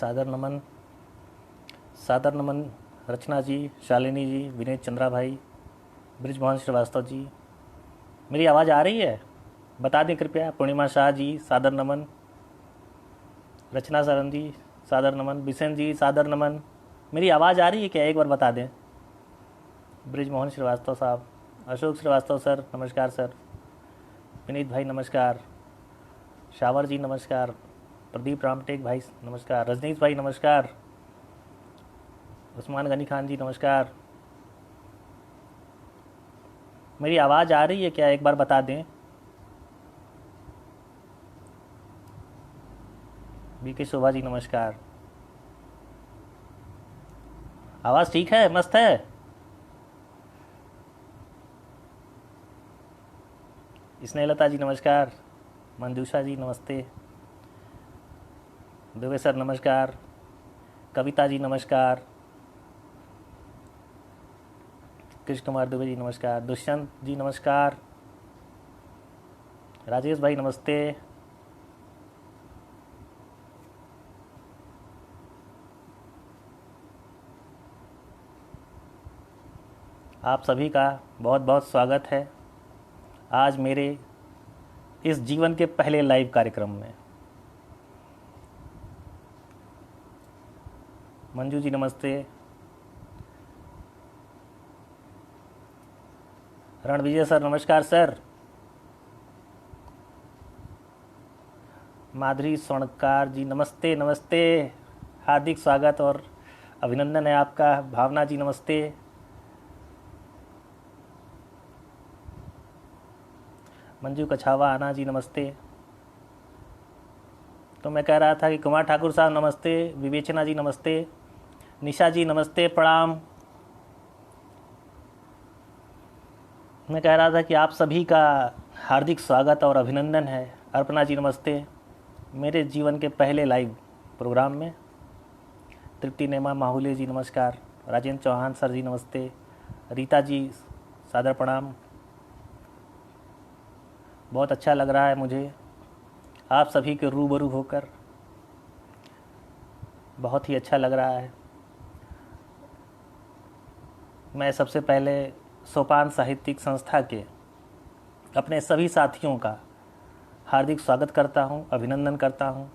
सादर नमन। सादर नमन रचना जी, शालिनी जी, विनय चंद्रा भाई, ब्रिजमोहन श्रीवास्तव जी। मेरी आवाज़ आ रही है? बता दें कृपया। पूर्णिमा शाह जी सादर नमन, रचना सरन जी सादर नमन, बिसेन जी सादर नमन। मेरी आवाज़ आ रही है क्या? एक बार बता दें। ब्रिजमोहन श्रीवास्तव साहब, अशोक श्रीवास्तव सर नमस्कार सर, विनीत भाई नमस्कार, शावर जी नमस्कार, प्रदीप रामटेक भाई नमस्कार, रजनीश भाई नमस्कार, उस्मान गनी खान जी नमस्कार। मेरी आवाज़ आ रही है क्या? एक बार बता दें। बीके शोभा जी नमस्कार। आवाज़ ठीक है? मस्त है? स्नेहलता जी नमस्कार, मंजूषा जी नमस्ते, दुबे सर नमस्कार, कविता जी नमस्कार, कृष्ण कुमार दुबे जी नमस्कार, दुष्यंत जी नमस्कार, राजेश भाई नमस्ते। आप सभी का बहुत बहुत स्वागत है आज मेरे इस जीवन के पहले लाइव कार्यक्रम में। मंजू जी नमस्ते, रणविजय सर नमस्कार सर, माधुरी स्वर्णकार जी नमस्ते नमस्ते, हार्दिक स्वागत और अभिनंदन है आपका। भावना जी नमस्ते, मंजू कछावा आना जी नमस्ते। तो मैं कह रहा था कि कुमार ठाकुर साहब नमस्ते, विवेचना जी नमस्ते, निशा जी नमस्ते प्रणाम। मैं कह रहा था कि आप सभी का हार्दिक स्वागत और अभिनंदन है। अर्पणा जी नमस्ते, मेरे जीवन के पहले लाइव प्रोग्राम में। तृप्ति नेमा माहुले जी नमस्कार, राजेंद्र चौहान सर जी नमस्ते, रीता जी सादर प्रणाम। बहुत अच्छा लग रहा है मुझे आप सभी के रूबरू होकर, बहुत ही अच्छा लग रहा है। मैं सबसे पहले सोपान साहित्यिक संस्था के अपने सभी साथियों का हार्दिक स्वागत करता हूं, अभिनंदन करता हूं।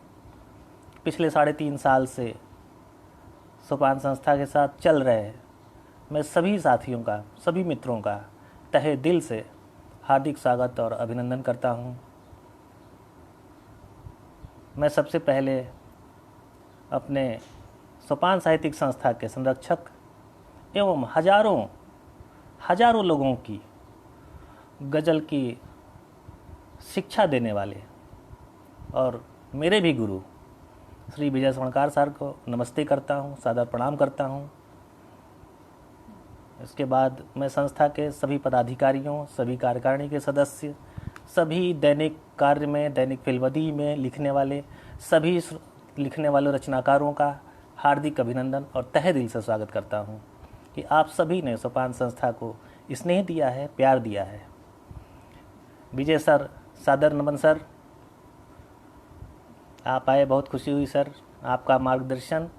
पिछले 3.5 साल से सोपान संस्था के साथ चल रहे मैं सभी साथियों का, सभी मित्रों का तहे दिल से हार्दिक स्वागत और अभिनंदन करता हूं। मैं सबसे पहले अपने सोपान साहित्यिक संस्था के संरक्षक एवं हजारों लोगों की गज़ल की शिक्षा देने वाले और मेरे भी गुरु श्री विजय स्वर्णकार सर को नमस्ते करता हूं, सादर प्रणाम करता हूं। इसके बाद मैं संस्था के सभी पदाधिकारियों, सभी कार्यकारिणी के सदस्य, सभी दैनिक कार्य में, दैनिक फिल्मदी में लिखने वाले सभी लिखने वाले रचनाकारों का हार्दिक अभिनंदन और तहे दिल से स्वागत करता हूं कि आप सभी ने सोपान संस्था को स्नेह दिया है, प्यार दिया है। विजय सर सादर नमन सर, आप आए, बहुत खुशी हुई सर। आपका मार्गदर्शन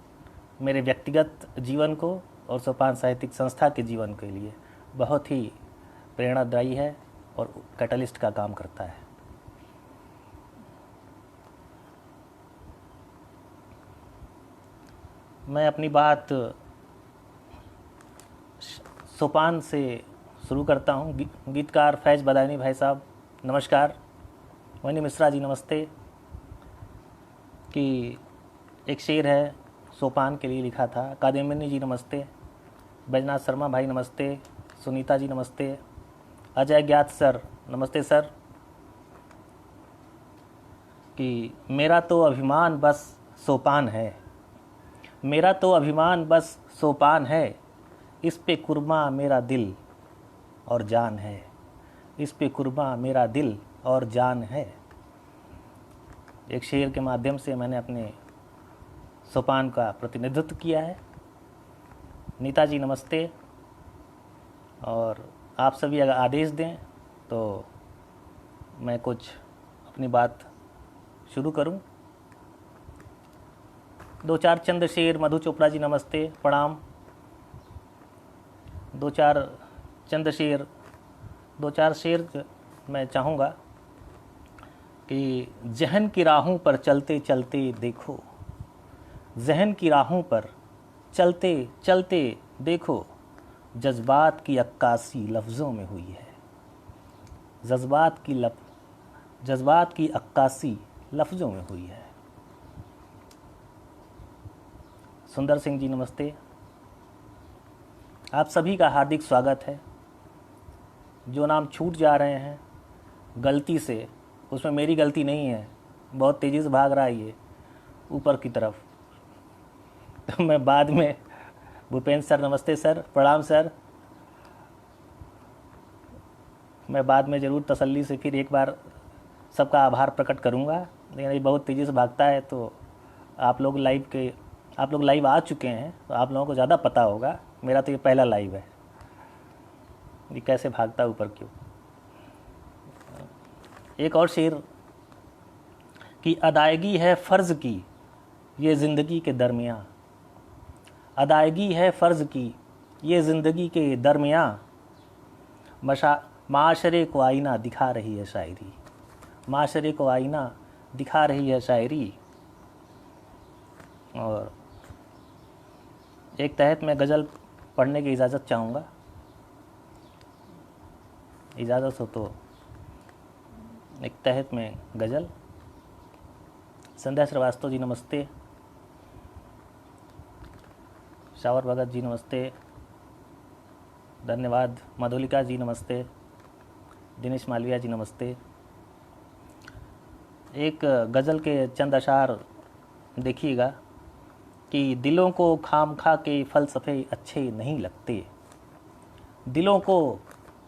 मेरे व्यक्तिगत जीवन को और सोपान साहित्यिक संस्था के जीवन के लिए बहुत ही प्रेरणादायी है और कैटलिस्ट का काम करता है। मैं अपनी बात सोपान से शुरू करता हूँ। गीतकार फैज़ बदायूनी भाई साहब नमस्कार, वनी मिश्रा जी नमस्ते। कि एक शेर है सोपान के लिए लिखा था। कादिमिनी जी नमस्ते, बैजनाथ शर्मा भाई नमस्ते, सुनीता जी नमस्ते, अजय ज्ञात सर नमस्ते सर। कि मेरा तो अभिमान बस सोपान है, मेरा तो अभिमान बस सोपान है, इस पे कुर्बान मेरा दिल और जान है, इस पे कुर्बान मेरा दिल और जान है। एक शेर के माध्यम से मैंने अपने सोपान का प्रतिनिधित्व किया है। नीता जी नमस्ते। और आप सभी अगर आदेश दें तो मैं कुछ अपनी बात शुरू करूं। दो चार चंद शेर, मधु चोपड़ा जी नमस्ते, प्रणाम। दो चार चंद शेर, दो चार शेर मैं चाहूँगा कि जहन की राहों पर चलते चलते देखो, जहन की राहों पर चलते चलते देखो, जज्बात की अक्कासी लफ्ज़ों में हुई है, जज्बात की अक्कासी लफ्ज़ों में हुई है। सुंदर सिंह जी नमस्ते, आप सभी का हार्दिक स्वागत है। जो नाम छूट जा रहे हैं गलती से, उसमें मेरी गलती नहीं है, बहुत तेज़ी से भाग रहा है ये ऊपर की तरफ, तो मैं बाद में, भूपेंद्र सर नमस्ते सर, प्रणाम सर, मैं बाद में ज़रूर तसल्ली से फिर एक बार सबका आभार प्रकट करूँगा। लेकिन ये बहुत तेज़ी से भागता है, तो आप लोग लाइव आ चुके हैं तो आप लोगों को ज़्यादा पता होगा, मेरा तो ये पहला लाइव है, ये कैसे भागता है ऊपर क्यों। एक और शेर कि अदायगी है फ़र्ज़ की ये ज़िंदगी के दरमियाँ, अदायगी है फ़र्ज़ की ये ज़िंदगी के दरमियाँ, माशरे को आईना दिखा रही है शायरी, माशरे को आईना दिखा रही है शायरी। और एक तहत मैं गज़ल पढ़ने की इजाज़त चाहूँगा, इजाज़त हो तो एक तहत में गज़ल। संध्या श्रीवास्तव जी नमस्ते, शावर भगत जी नमस्ते, धन्यवाद। मधुलिका जी नमस्ते, दिनेश मालविया जी नमस्ते। एक गज़ल के चंद अशार देखिएगा कि दिलों को खामखा के फ़लसफ़े अच्छे नहीं लगते, दिलों को,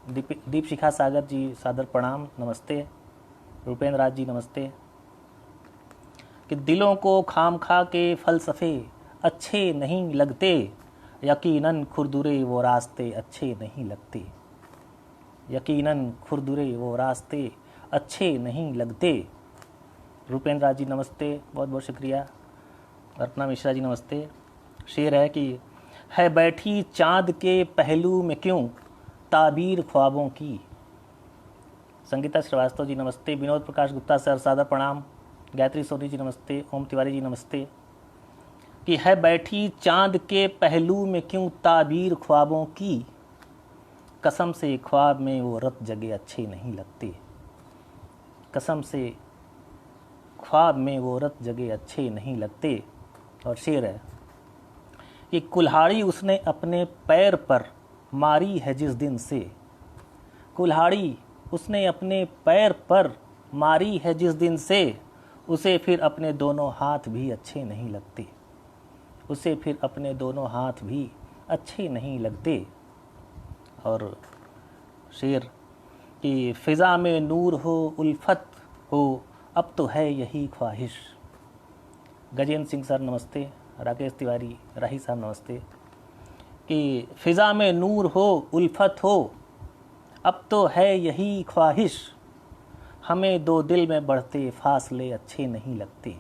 दीप शिखा सागर जी सादर प्रणाम नमस्ते, रुपेंद्र राज जी नमस्ते, कि दिलों को खामखा के फ़लसफ़े अच्छे नहीं लगते, यकीनन खुरदुरे वो रास्ते अच्छे नहीं लगते, यकीनन खुरदुरे वो रास्ते अच्छे नहीं लगते। रुपेंद्र राज जी नमस्ते, बहुत बहुत शुक्रिया। अर्पणा मिश्रा जी नमस्ते। शेर है कि है बैठी चाँद के पहलू में क्यों ताबीर ख्वाबों की। संगीता श्रीवास्तव जी नमस्ते, विनोद प्रकाश गुप्ता सर सादर प्रणाम, गायत्री सोनी जी नमस्ते, ओम तिवारी जी नमस्ते। कि है बैठी चाँद के पहलू में क्यों ताबीर ख्वाबों की, कसम से ख्वाब में वो रत जगे अच्छे नहीं लगते, कसम से ख्वाब में वो रत जगे अच्छे नहीं लगते। और शेर है कि कुल्हाड़ी उसने अपने पैर पर मारी है जिस दिन से, कुल्हाड़ी उसने अपने पैर पर मारी है जिस दिन से, उसे फिर अपने दोनों हाथ भी अच्छे नहीं लगते, उसे फिर अपने दोनों हाथ भी अच्छे नहीं लगते। और शेर कि फ़िज़ा में नूर हो उल्फत हो अब तो है यही ख्वाहिश। गजेंद्र सिंह सर नमस्ते, राकेश तिवारी राही साहब नमस्ते। कि फ़िज़ा में नूर हो उल्फत हो अब तो है यही ख्वाहिश, हमें दो दिल में बढ़ते फासले अच्छे नहीं लगते,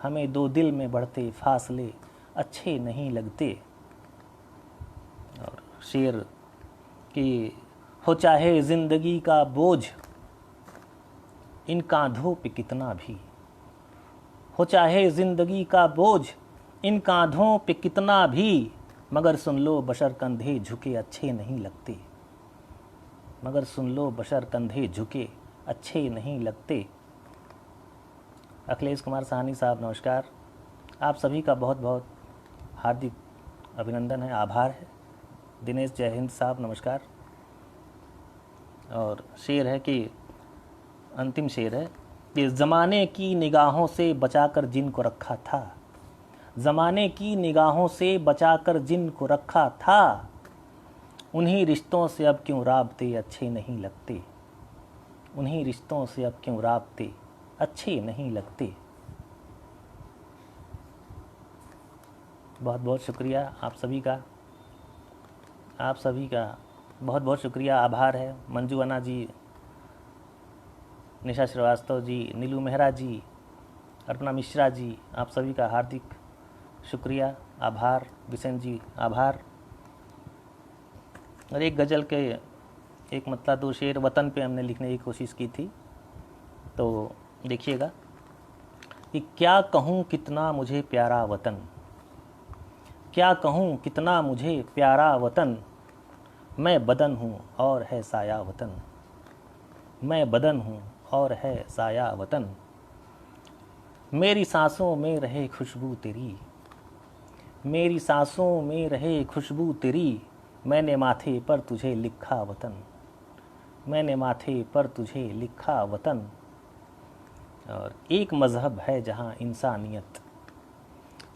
हमें दो दिल में बढ़ते फासले अच्छे नहीं लगते। और शेर कि हो चाहे ज़िंदगी का बोझ इन कांधों पे कितना भी, हो चाहे ज़िंदगी का बोझ इन कांधों पे कितना भी, मगर सुन लो बशर कंधे झुके अच्छे नहीं लगते, मगर सुन लो बशर कंधे झुके अच्छे नहीं लगते। अखिलेश कुमार साहनी साहब नमस्कार, आप सभी का बहुत बहुत हार्दिक अभिनंदन है, आभार है। दिनेश जय हिंद साहब नमस्कार। और शेर है कि अंतिम शेर है कि ज़माने की निगाहों से बचाकर जिनको रखा था, ज़माने की निगाहों से बचाकर जिनको रखा था, उन्हीं रिश्तों से अब क्यों राब्ते अच्छे नहीं लगते, उन्हीं रिश्तों से अब क्यों राब्ते अच्छे नहीं लगते। बहुत बहुत शुक्रिया आप सभी का, आप सभी का बहुत बहुत शुक्रिया, आभार है। मंजू अन्ना जी, निशा श्रीवास्तव जी, नीलू मेहरा जी, अर्पणा मिश्रा जी, आप सभी का हार्दिक शुक्रिया, आभार। बिशन जी आभार। और एक गज़ल के एक मतलब 2 शेर वतन पे हमने लिखने की कोशिश की थी, तो देखिएगा कि क्या कहूँ कितना मुझे प्यारा वतन, क्या कहूँ कितना मुझे प्यारा वतन, मैं बदन हूँ और है साया वतन, मैं बदन हूँ और है साया वतन, मेरी सांसों में रहे खुशबू तेरी, मेरी सांसों में रहे खुशबू तेरी, मैंने माथे पर तुझे लिखा वतन, मैंने माथे पर तुझे लिखा वतन। और एक मज़हब है जहाँ इंसानियत,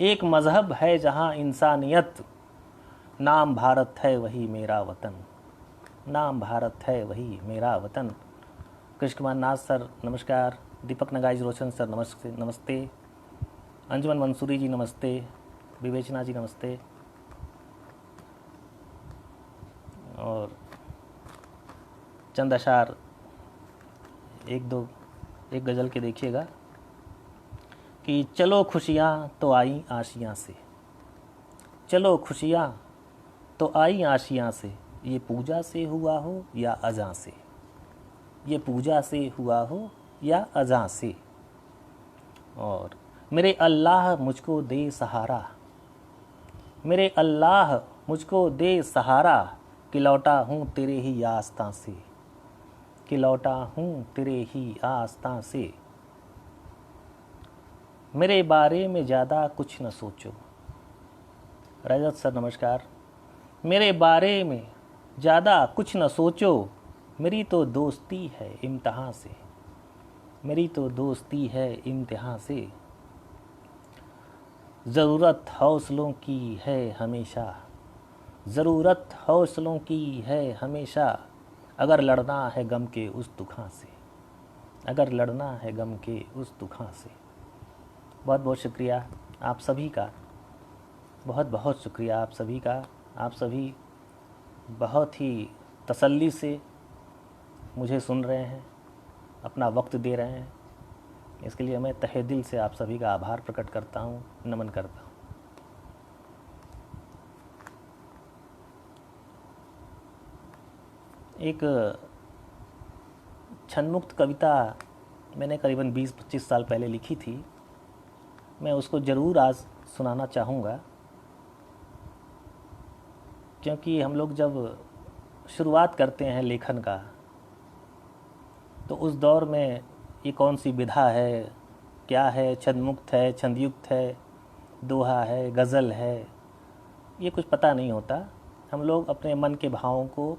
एक मज़हब है जहाँ इंसानियत, नाम भारत है वही मेरा वतन, नाम भारत है वही मेरा वतन। कृष्ण कुमार नाथ सर नमस्कार, दीपक नगाइज रोशन सर नमस्ते नमस्ते, अंजुमन मंसूरी जी नमस्ते, विवेचना जी नमस्ते। और चंद अशार एक गज़ल के देखिएगा कि चलो खुशियाँ तो आई आशियाँ से, चलो खुशियाँ तो आई आशियाँ से, ये पूजा से हुआ हो या अज़ां से, ये पूजा से हुआ हो या अज़ां से। और मेरे अल्लाह मुझको दे सहारा, मेरे अल्लाह मुझको दे सहारा, कि लौटा हूँ तेरे ही आस्तां से, कि लौटा हूँ तेरे ही आस्तां से। मेरे बारे में ज़्यादा कुछ न सोचो, रजत सर नमस्कार। मेरे बारे में ज़्यादा कुछ न सोचो, मेरी तो दोस्ती है इम्तिहान से, मेरी तो दोस्ती है इम्तिहान से। ज़रूरत हौसलों की है हमेशा, ज़रूरत हौसलों की है हमेशा, अगर लड़ना है गम के उस दुखां से, अगर लड़ना है गम के उस दुखां से। बहुत बहुत शुक्रिया आप सभी का, बहुत बहुत शुक्रिया आप सभी का। आप सभी बहुत ही तसल्ली से मुझे सुन रहे हैं, अपना वक्त दे रहे हैं, इसके लिए मैं तहे दिल से आप सभी का आभार प्रकट करता हूँ, नमन करता हूँ। एक छंदमुक्त कविता मैंने करीबन 20-25 साल पहले लिखी थी, मैं उसको ज़रूर आज सुनाना चाहूँगा, क्योंकि हम लोग जब शुरुआत करते हैं लेखन का तो उस दौर में ये कौन सी विधा है, क्या है, छंदमुक्त है, छंदयुक्त है, दोहा है, गज़ल है, ये कुछ पता नहीं होता। हम लोग अपने मन के भावों को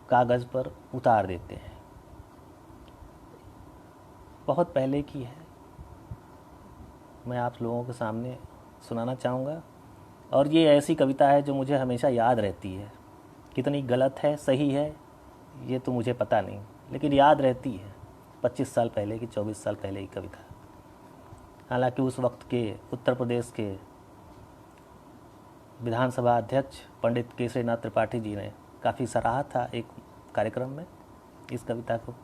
कागज़ पर उतार देते हैं। बहुत पहले की है, मैं आप लोगों के सामने सुनाना चाहूँगा। और ये ऐसी कविता है जो मुझे हमेशा याद रहती है, कितनी गलत है सही है ये तो मुझे पता नहीं, लेकिन याद रहती है। 25 साल पहले की, 24 साल पहले की कविता। हालांकि उस वक्त के उत्तर प्रदेश के विधानसभा अध्यक्ष पंडित केसरीनाथ त्रिपाठी जी ने काफ़ी सराहा था एक कार्यक्रम में इस कविता को,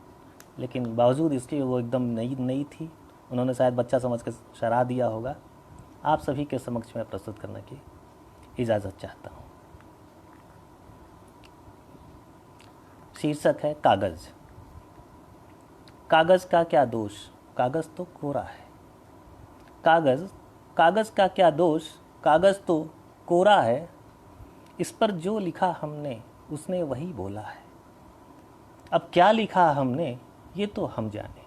लेकिन बावजूद इसके वो एकदम नई थी, उन्होंने शायद बच्चा समझ कर सराहा दिया होगा। आप सभी के समक्ष में प्रस्तुत करने की इजाज़त चाहता हूँ। शीर्षक है कागज़। कागज़ का क्या दोष, कागज़ तो कोरा है। कागज़ का क्या दोष, कागज़ तो कोरा है। इस पर जो लिखा हमने उसने वही बोला है। अब क्या लिखा हमने ये तो हम जाने,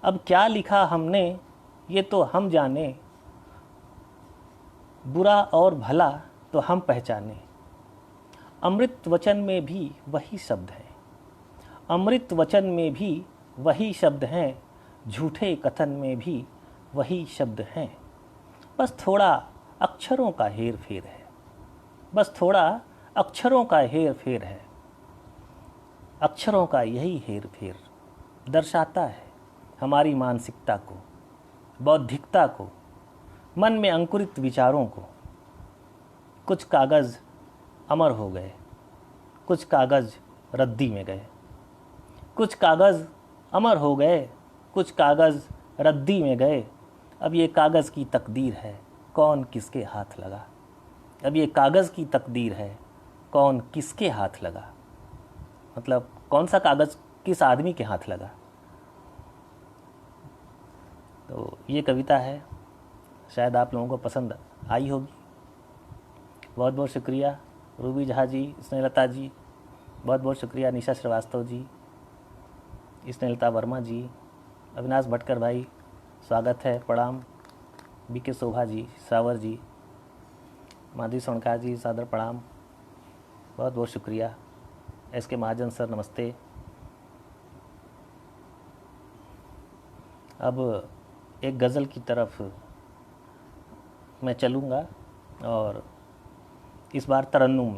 अब क्या लिखा हमने ये तो हम जाने। बुरा और भला तो हम पहचाने। अमृत वचन में भी वही शब्द हैं, अमृत वचन में भी वही शब्द हैं। झूठे कथन में भी वही शब्द हैं। बस थोड़ा अक्षरों का हेर फेर है, बस थोड़ा अक्षरों का हेर फेर है। अक्षरों का यही हेर फेर दर्शाता है हमारी मानसिकता को, बौद्धिकता को, मन में अंकुरित विचारों को। कुछ कागज़ अमर हो गए, कुछ कागज़ रद्दी में गए। कुछ कागज़ अमर हो गए, कुछ कागज़ रद्दी में गए, अब ये कागज़ की तकदीर है, कौन किसके हाथ लगा। अब ये कागज़ की तकदीर है, कौन किसके हाथ लगा। मतलब कौन सा कागज़ किस आदमी के हाथ लगा। तो ये कविता है, शायद आप लोगों को पसंद आई होगी। बहुत बहुत शुक्रिया रूबी झा जी, स्नेहलता जी, बहुत बहुत शुक्रिया निशा श्रीवास्तव जी, स्नेहलता वर्मा जी, अविनाश भटकर भाई, स्वागत है, प्रणाम। बीके शोभा जी, सावर जी, माधवी सोनका जी, सादर प्रणाम, बहुत बहुत शुक्रिया। एस के महाजन सर, नमस्ते। अब एक गज़ल की तरफ मैं चलूँगा, और इस बार तरन्नुम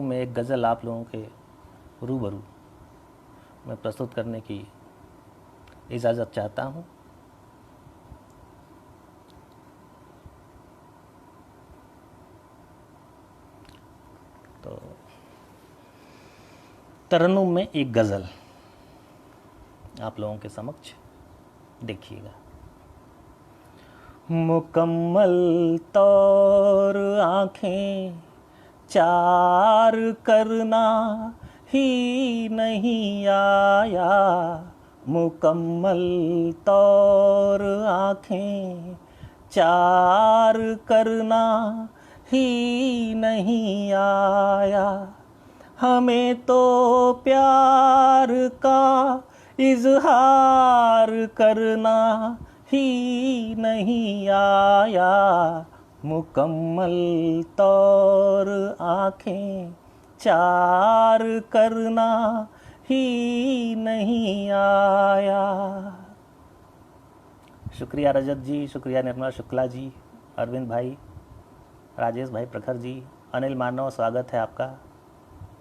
में एक गज़ल आप लोगों के रूबरू मैं प्रस्तुत करने की इजाज़त चाहता हूँ। तो तरन्नुम में एक गज़ल आप लोगों के समक्ष देखिएगा। मुकम्मल तौर आँखें चार करना ही नहीं आया, मुकम्मल तौर आँखें चार करना ही नहीं आया। हमें तो प्यार का इजहार करना ही नहीं आया, मुकम्मल तौर आँखें चार करना ही नहीं आया। शुक्रिया रजत जी, शुक्रिया निर्मला शुक्ला जी, अरविंद भाई, राजेश भाई प्रखर जी, अनिल मानव, स्वागत है आपका,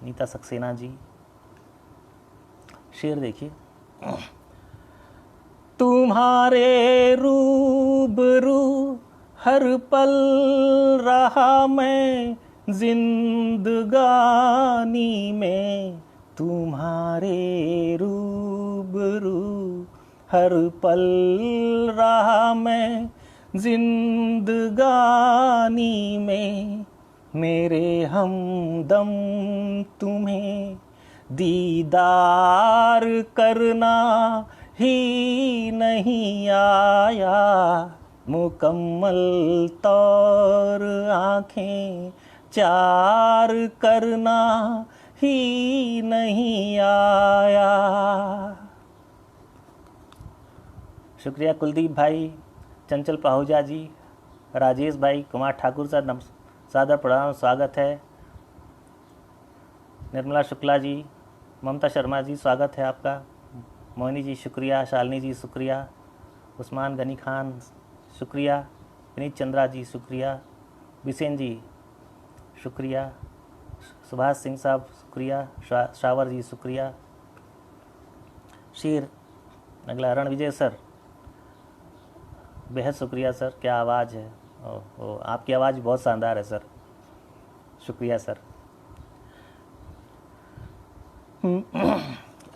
नीता सक्सेना जी। शेर देखिए। तुम्हारे रूबरू हर पल रहा मैं जिंदगानी में, तुम्हारे रूबरू हर पल रहा मैं जिंदगानी में। मेरे हमदम तुम्हें दीदार करना ही नहीं आया, मुकम्मल तौर आँखें चार करना ही नहीं आया। शुक्रिया कुलदीप भाई, चंचल पाहुजा जी, राजेश भाई, कुमार ठाकुर सर, सादर प्रणाम, स्वागत है। निर्मला शुक्ला जी, ममता शर्मा जी, स्वागत है आपका। मोहिनी जी शुक्रिया, शालिनी जी शुक्रिया, उस्मान गनी खान शुक्रिया, विनीत चंद्रा जी शुक्रिया, बिसेन जी शुक्रिया, सुभाष सिंह साहब शुक्रिया, शावर जी शुक्रिया। शेर अगला रणविजय सर, बेहद शुक्रिया सर, क्या आवाज़ है। ओह, आपकी आवाज़ बहुत शानदार है सर, शुक्रिया सर।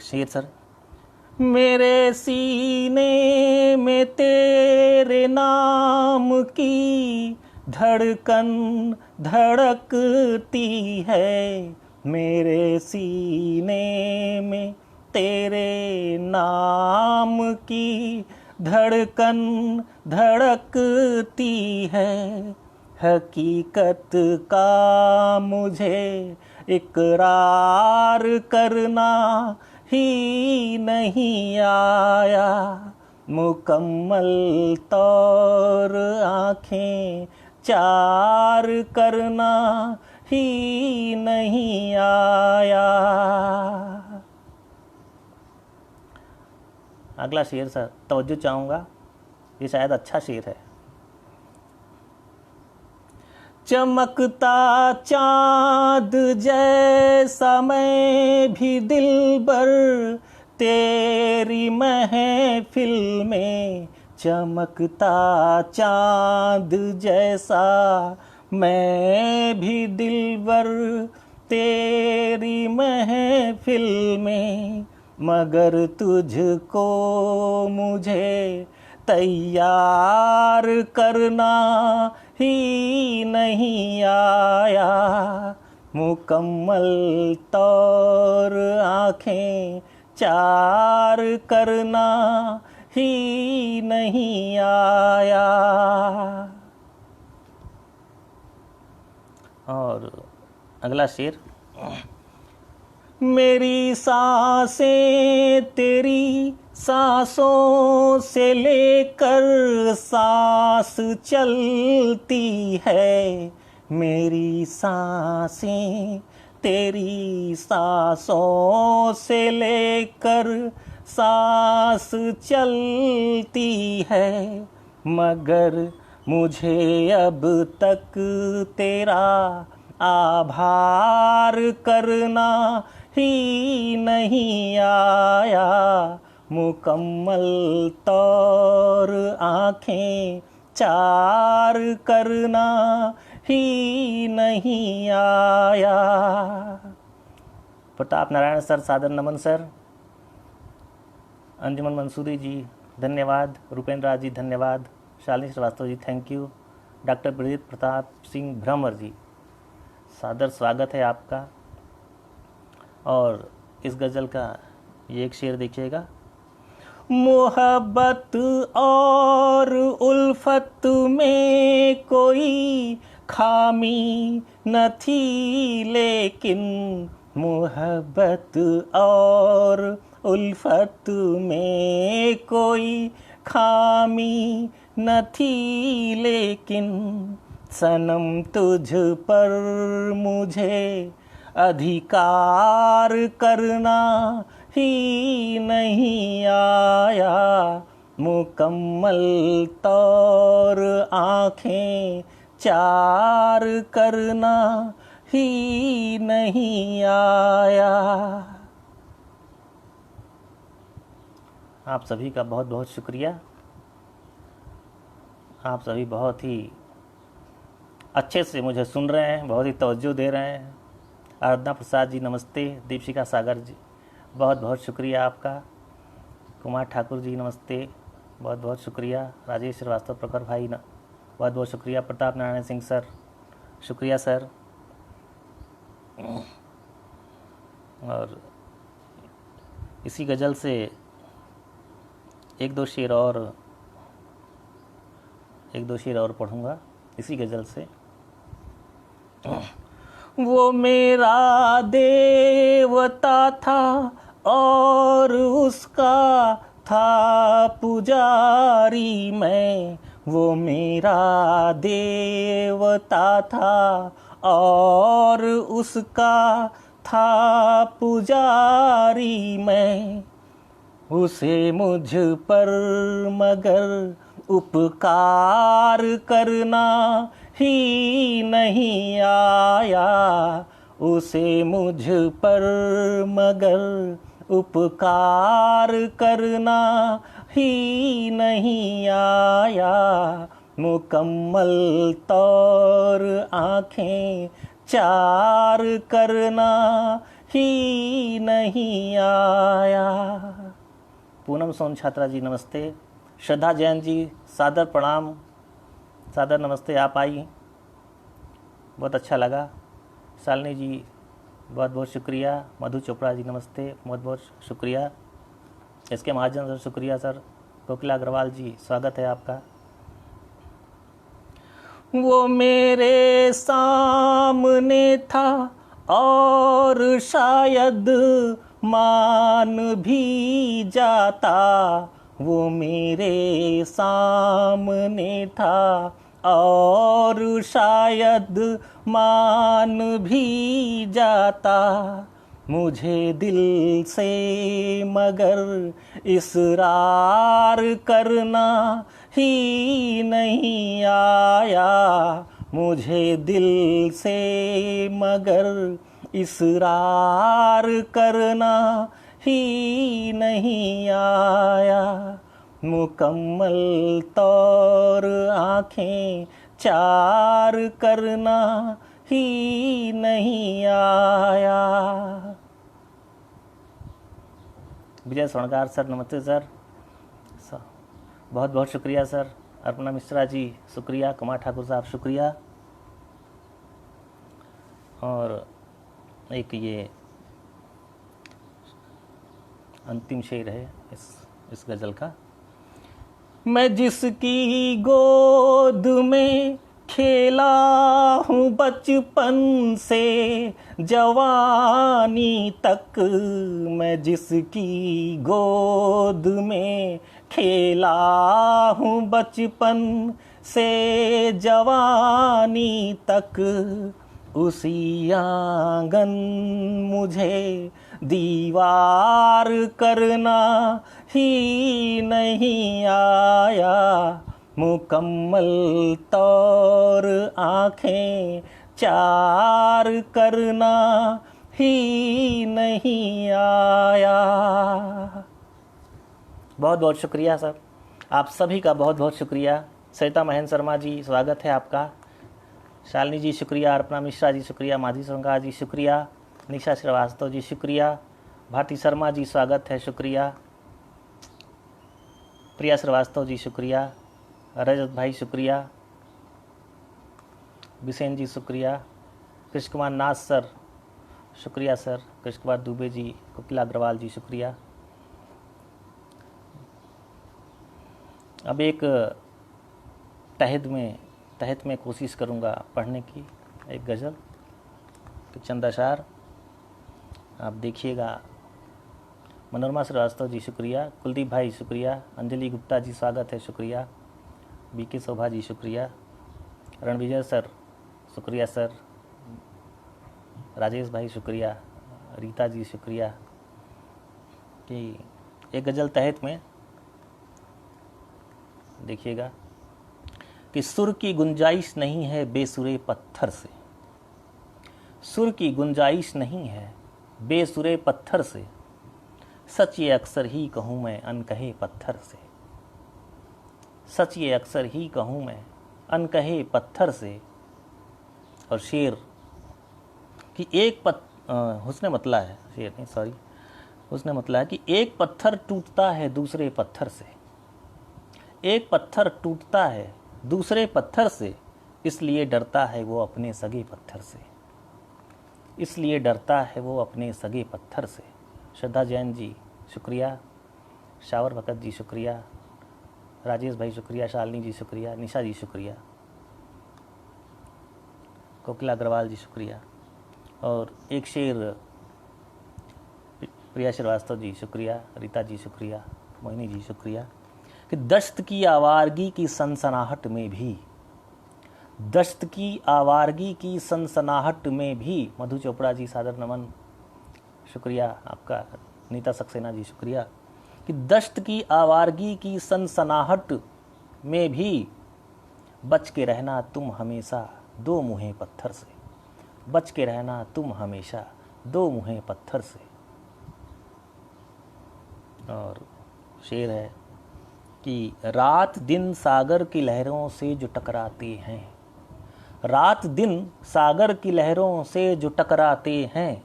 शेर सर। मेरे सीने में तेरे नाम की धड़कन धड़कती है, मेरे सीने में तेरे नाम की धड़कन धड़कती है। हकीकत का मुझे इकरार करना ही नहीं आया, मुकम्मल तौर आँखें चार करना ही नहीं आया। अगला शेर सर, तवज्जो चाहूँगा, ये शायद अच्छा शेर है। चमकता चाँद जैसा मैं भी दिलबर तेरी महफिल में, चमकता चाँद जैसा मैं भी दिलबर तेरी महफिल में। मगर तुझको मुझे तैयार करना ही नहीं आया, मुकम्मल तौर आँखें चार करना ही नहीं आया। और अगला शेर, मेरी सांसें तेरी सांसों से लेकर सांस चलती है, मेरी सांसें तेरी सांसों से लेकर सांस चलती है, मगर मुझे अब तक तेरा आभार करना ही नहीं आया, मुकम्मल तौर आँखें चार करना ही नहीं आया। प्रताप नारायण सर सादर नमन सर। अंजुमन मंसूरी जी धन्यवाद। रुपेंद्र राज जी धन्यवाद। Shalini Srivastava ji thank you. Doctor Brajesh Pratap Singh Bhramar ji सादर स्वागत है आपका। और इस गज़ल का ये एक शेर देखिएगा, मोहब्बत और उल्फत में कोई खामी न थी, लेकिन मोहब्बत और उल्फत में कोई खामी न थी, लेकिन सनम तुझ पर मुझे अधिकार करना ही नहीं आया, मुकम्मल तौर आँखें चार करना ही नहीं आया। आप सभी का बहुत बहुत शुक्रिया। आप सभी बहुत ही अच्छे से मुझे सुन रहे हैं, बहुत ही तवज्जो दे रहे हैं। आराधना प्रसाद जी नमस्ते। दीपशिका सागर जी बहुत बहुत शुक्रिया आपका। कुमार ठाकुर जी नमस्ते, बहुत बहुत शुक्रिया। राजेश श्रीवास्तव प्रखर भाई न बहुत बहुत शुक्रिया। प्रताप नारायण सिंह सर शुक्रिया सर। और इसी गज़ल से एक दो शेर और पढ़ूँगा इसी गज़ल से। वो मेरा देवता था और उसका था पुजारी मैं, वो मेरा देवता था और उसका था पुजारी मैं, उसे मुझ पर मगर उपकार करना ही नहीं आया, उसे मुझ पर मगर उपकार करना ही नहीं आया, मुकम्मल तौर आँखें चार करना ही नहीं आया। पूनम सोन छात्रा जी नमस्ते। श्रद्धा जैन जी सादर प्रणाम, सादर नमस्ते। आप आई, बहुत अच्छा लगा। शालिनी जी बहुत बहुत शुक्रिया। मधु चोपड़ा जी नमस्ते, बहुत बहुत शुक्रिया। इसके महाजन सर शुक्रिया सर। कोकिला अग्रवाल जी स्वागत है आपका। वो मेरे सामने था और शायद मान भी जाता, वो मेरे सामने था और शायद मान भी जाता, मुझे दिल से मगर इसरार करना ही नहीं आया, मुझे दिल से मगर इसरार करना ही नहीं आया, मुकम्मल तौर आँखें चार करना ही नहीं आया। विजय स्वर्णकार सर नमस्ते सर, बहुत बहुत शुक्रिया सर। अर्पणा मिश्रा जी शुक्रिया, कुमार ठाकुर साहब शुक्रिया। और एक ये अंतिम शेर है इस गज़ल का। मैं जिसकी गोद में खेला हूँ बचपन से जवानी तक, मैं जिसकी गोद में खेला हूँ बचपन से जवानी तक, उसी आंगन मुझे दीवार करना ही नहीं आया, मुकम्मल तौर आँखें चार करना ही नहीं आया। बहुत बहुत शुक्रिया सर, आप सभी का बहुत बहुत शुक्रिया। सरिता महेंद्र शर्मा जी स्वागत है आपका, शालिनी जी शुक्रिया, अर्पणा मिश्रा जी शुक्रिया, माधवी सोंगा जी शुक्रिया, निशा श्रीवास्तव जी शुक्रिया, भारती शर्मा जी स्वागत है शुक्रिया, प्रिया श्रीवास्तव जी शुक्रिया, रजत भाई शुक्रिया, बिसेन जी शुक्रिया, कृष्ण कुमार नाथ सर शुक्रिया सर, कृष्ण कुमार दुबे जी, कोकिला अग्रवाल जी शुक्रिया। अब एक तहत में कोशिश करूँगा पढ़ने की एक गज़ल, तो चंद अशार आप देखिएगा। मनोरमा श्रीवास्तव जी शुक्रिया, कुलदीप भाई शुक्रिया, अंजलि गुप्ता जी स्वागत है शुक्रिया, बीके शोभा जी शुक्रिया, रणविजय सर शुक्रिया सर, राजेश भाई शुक्रिया, रीता जी शुक्रिया। कि एक गज़ल तहत में देखिएगा कि सुर की गुंजाइश नहीं है बेसुरे पत्थर से, सुर की गुंजाइश नहीं है बेसुरे पत्थर से, सच ये अक्सर ही कहूँ मैं अनकहे पत्थर से, सच ये अक्सर ही कहूँ मैं अनकहे पत्थर से। और शेर कि उसने मतला है, शेर नहीं सॉरी, उसने मतला है कि एक पत्थर टूटता है दूसरे पत्थर से, एक पत्थर टूटता है दूसरे पत्थर से, इसलिए डरता है वो अपने सगे पत्थर से, इसलिए डरता है वो अपने सगे पत्थर से। श्रद्धा जैन जी शुक्रिया, शावर भगत जी शुक्रिया, राजेश भाई शुक्रिया, शालिनी जी शुक्रिया, निशा जी शुक्रिया, कोकिला अग्रवाल जी शुक्रिया। और एक शेर प्रिया श्रीवास्तव जी शुक्रिया, रीता जी शुक्रिया, मोहिनी जी शुक्रिया। कि दश्त की आवारगी की सनसनाहट में भी, दश्त की आवारगी की सनसनाहट में भी, मधु चोपड़ा जी सादर नमन शुक्रिया आपका, नीता सक्सेना जी शुक्रिया। कि दश्त की आवारगी की सनसनाहट में भी बच के रहना तुम हमेशा दो मुँहे पत्थर से, बच के रहना तुम हमेशा दो मुँहे पत्थर से। और शेर है कि रात दिन सागर की लहरों से जो टकराते हैं, रात दिन सागर की लहरों से जो टकराते हैं,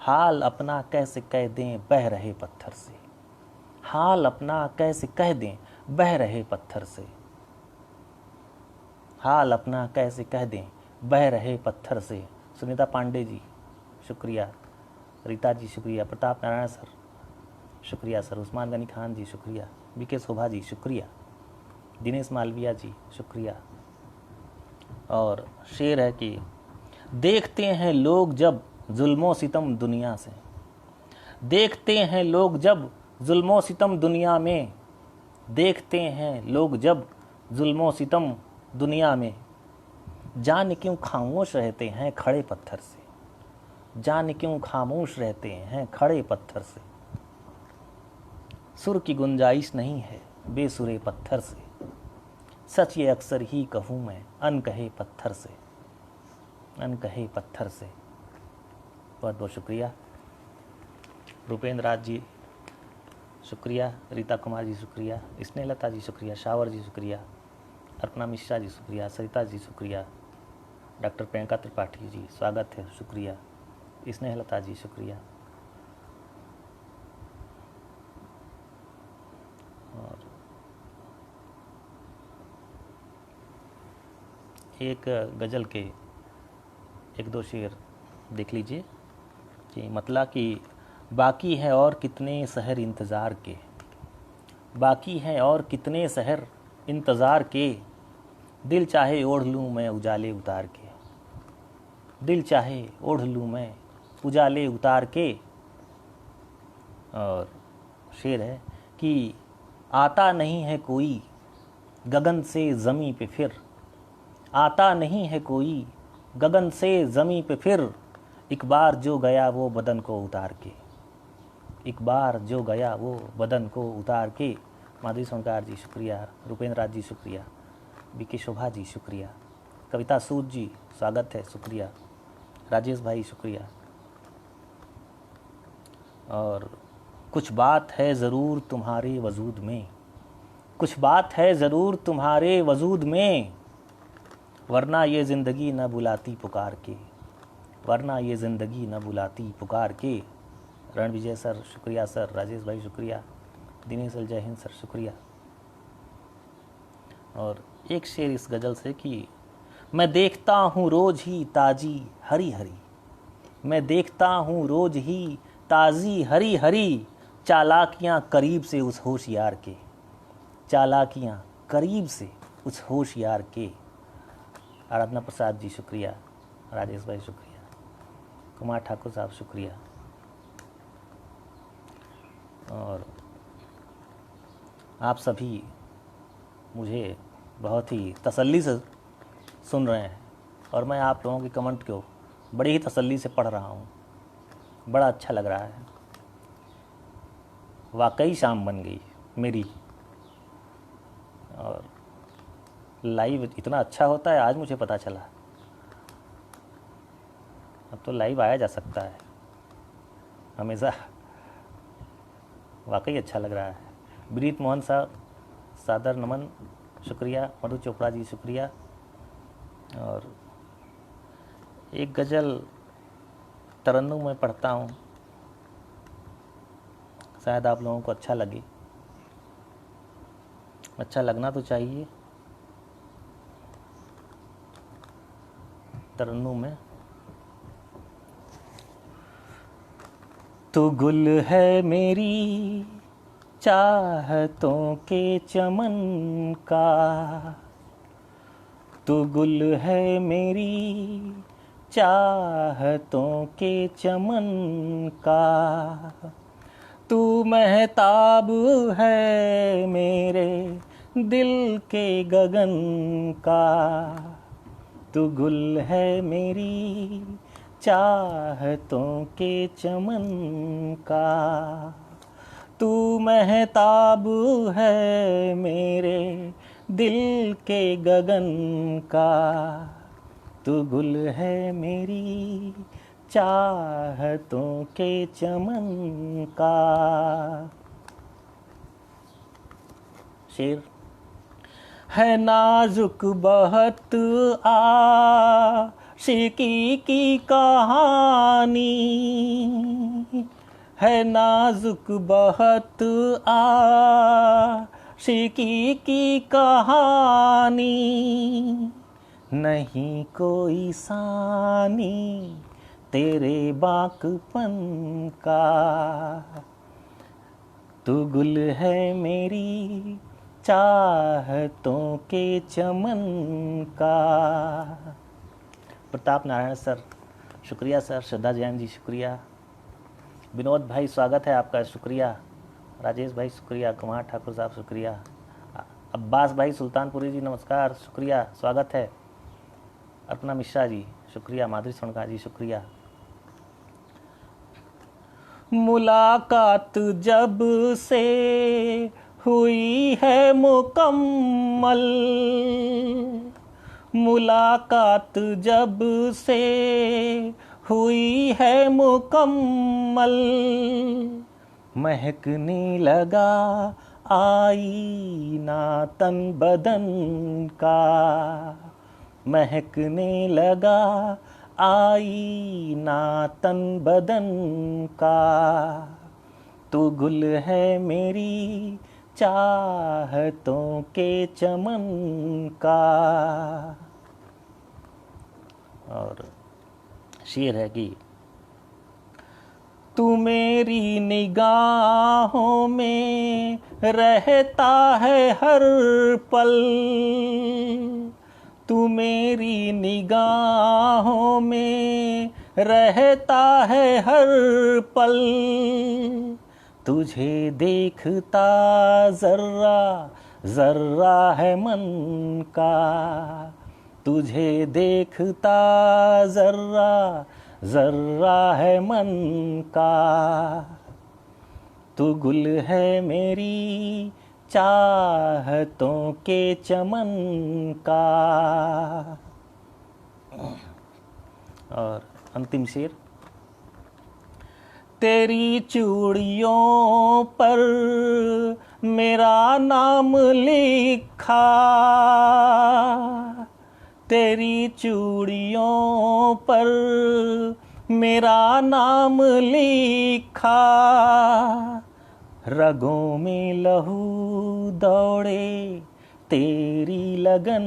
हाल अपना कैसे कह दें बह रहे पत्थर से, हाल अपना कैसे कह दें बह रहे पत्थर से, हाल अपना कैसे कह दें बह रहे पत्थर से। सुनीता पांडे जी शुक्रिया, रीता जी शुक्रिया, प्रताप नारायण सर शुक्रिया सर, उस्मान गनी खान जी शुक्रिया, बीके शोभा जी शुक्रिया, दिनेश मालविया जी शुक्रिया। और शेर है कि देखते हैं लोग जब जुल्मो सितम दुनिया से, देखते हैं लोग जब जुल्मो सितम दुनिया में, देखते हैं लोग जब जुल्मो सितम दुनिया में, जान क्यों खामोश रहते हैं खड़े पत्थर से, जान क्यों खामोश रहते हैं खड़े पत्थर से। सुर की गुंजाइश नहीं है बेसुरे पत्थर से, सच ये अक्सर ही कहूँ मैं अनकहे पत्थर से, अनकहे पत्थर से। बहुत बहुत शुक्रिया। भूपेंद्र राज जी शुक्रिया, रीता कुमार जी शुक्रिया, स्नेहलता जी शुक्रिया, शावर जी शुक्रिया, अर्पणा मिश्रा जी शुक्रिया, सरिता जी शुक्रिया, डॉक्टर प्रियंका त्रिपाठी जी स्वागत है शुक्रिया, स्नेहलता जी शुक्रिया। एक गज़ल के एक दो शेर देख लीजिए कि मतलब कि बाकी है और कितने शहर इंतज़ार के, बाकी हैं और कितने शहर इंतज़ार के, दिल चाहे ओढ़ लूँ मैं उजाले उतार के, दिल चाहे ओढ़ लूँ मैं उजाले उतार के। और शेर है कि आता नहीं है कोई गगन से ज़मीं पे फिर, आता नहीं है कोई गगन से ज़मीं पे फिर, एक बार जो गया वो बदन को उतार के, एक बार जो गया वो बदन को उतार के। माधुरी सोनकार जी शुक्रिया, रुपेंद्र राज जी शुक्रिया, बीके शोभा जी शुक्रिया, कविता सूद जी स्वागत है शुक्रिया, राजेश भाई शुक्रिया। और कुछ बात है ज़रूर तुम्हारे वजूद में, कुछ बात है ज़रूर तुम्हारे वजूद में, वरना ये ज़िंदगी न बुलाती पुकार के, वरना ये ज़िंदगी न बुलाती पुकार के। रणविजय सर शुक्रिया सर, राजेश भाई शुक्रिया, दिनेश अल जय हिंद सर शुक्रिया। और एक शेर इस गज़ल से कि मैं देखता हूँ रोज़ ही ताज़ी हरी हरी, मैं देखता हूँ रोज़ ही ताज़ी हरी हरी, चालाकियाँ करीब से उस होशियार के, चालाकियाँ करीब से उस होशियार के। आराधना प्रसाद जी शुक्रिया, राजेश भाई शुक्रिया, कुमार ठाकुर साहब शुक्रिया। और आप सभी मुझे बहुत ही तसल्ली से सुन रहे हैं और मैं आप लोगों के कमेंट को बड़ी ही तसल्ली से पढ़ रहा हूँ, बड़ा अच्छा लग रहा है। वाकई शाम बन गई मेरी, और लाइव इतना अच्छा होता है आज मुझे पता चला। अब तो लाइव आया जा सकता है हमेशा, वाकई अच्छा लग रहा है। ब्रीत मोहन साहब सादर नमन शुक्रिया, मधु चोपड़ा जी शुक्रिया। और एक गज़ल तरन्नुम में पढ़ता हूँ, शायद आप लोगों को अच्छा लगे, अच्छा लगना तो चाहिए। तरन्नुम में तू गुल है मेरी चाहतों के चमन का, तू गुल है मेरी चाहतों के चमन का, तू महताब है मेरे दिल के गगन का, तू गुल है मेरी चाहतों के चमन का, तू महताब है मेरे दिल के गगन का, तू गुल है मेरी चाहतों के चमन का। शेर है नाजुक बहुत आशिकी की कहानी, है नाजुक बहुत आशिकी की कहानी, नहीं कोई सानी तेरे बाकपन का, तू गुल है मेरी चाहतों के चमन का। प्रताप नारायण सर शुक्रिया सर, श्रद्धा जैन जी शुक्रिया, विनोद भाई स्वागत है आपका शुक्रिया, राजेश भाई शुक्रिया, कुमार ठाकुर साहब शुक्रिया, अब्बास भाई सुल्तानपुरी जी नमस्कार शुक्रिया स्वागत है, अर्पणा मिश्रा जी शुक्रिया, माधुरी सोनकार जी शुक्रिया। मुलाकात जब से हुई है मुकम्मल, मुलाकात जब से हुई है मुकम्मल, महकने लगा आईना तन बदन का, महकने लगा आईना तन बदन का, तू गुल है मेरी चाहतों के चमन का। और शेर है कि तू मेरी निगाहों में रहता है हर पल, तू मेरी निगाहों में रहता है हर पल, तुझे देखता जर्रा जर्रा है मन का, तुझे देखता जर्रा जर्रा है मन का, तू गुल है मेरी चाहतों के चमन का। और अंतिम शेर, तेरी चूड़ियों पर मेरा नाम लिखा, तेरी चूड़ियों पर मेरा नाम लिखा, रगों में लहू दौड़े तेरी लगन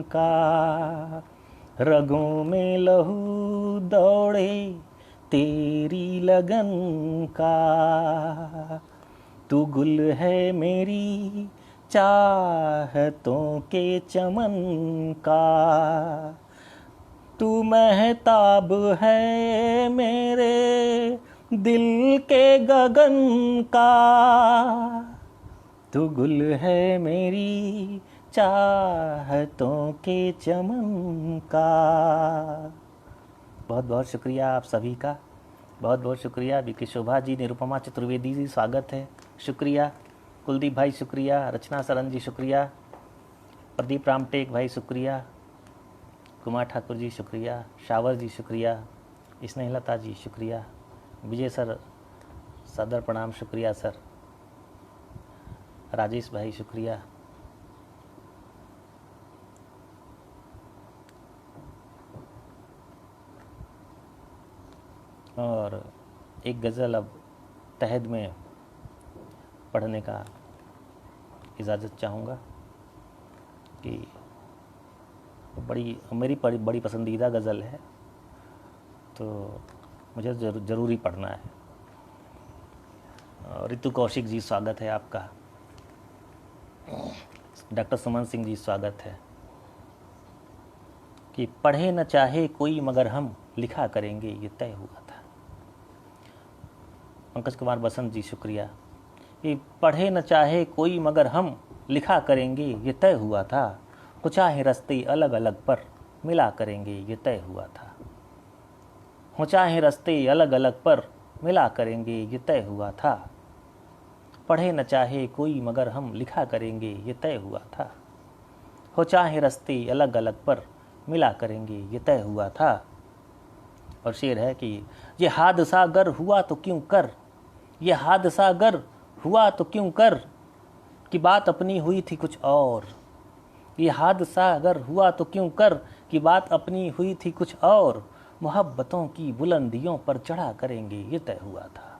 का, रगों में लहू दौड़े तेरी लगन का, तू गुल है मेरी चाहतों के चमन का, तू महताब है मेरे दिल के गगन का, तू गुल है मेरी चाहतों के चमन का। बहुत बहुत शुक्रिया आप सभी का, बहुत बहुत शुक्रिया। विकी शोभा जी, निरुपमा चतुर्वेदी जी स्वागत है, शुक्रिया। कुलदीप भाई शुक्रिया, रचना सरन जी शुक्रिया, प्रदीप रामटेक भाई शुक्रिया, कुमार ठाकुर जी शुक्रिया, शावर जी शुक्रिया, स्नेहलता जी शुक्रिया, विजय सर सदर प्रणाम शुक्रिया सर, राजेश भाई शुक्रिया। और एक गज़ल अब तहद में पढ़ने का इजाज़त चाहूँगा कि मेरी बड़ी पसंदीदा गज़ल है, तो मुझे ज़रूरी पढ़ना है। रितु कौशिक जी स्वागत है आपका, डॉक्टर सुमन सिंह जी स्वागत है। कि पढ़े न चाहे कोई मगर हम लिखा करेंगे ये तय हुआ था। पंकज कुमार बसंत जी शुक्रिया। कि पढ़े न चाहे कोई मगर हम लिखा करेंगे ये तय हुआ था, हो चाहे रास्ते अलग अलग पर मिला करेंगे ये तय हुआ था, हो चाहे रास्ते अलग अलग पर मिला करेंगे ये तय हुआ था, पढ़े न चाहे कोई मगर हम लिखा करेंगे ये तय हुआ था, हो चाहे रास्ते अलग अलग पर मिला करेंगे ये तय हुआ था। और शेर है कि ये हादसा अगर हुआ तो क्यों कर, ये हादसा अगर हुआ तो क्यों कर, कि बात अपनी हुई थी कुछ और, ये हादसा अगर हुआ तो क्यों कर, कि बात अपनी हुई थी कुछ और, मोहब्बतों की बुलंदियों पर चढ़ा करेंगे ये तय हुआ था,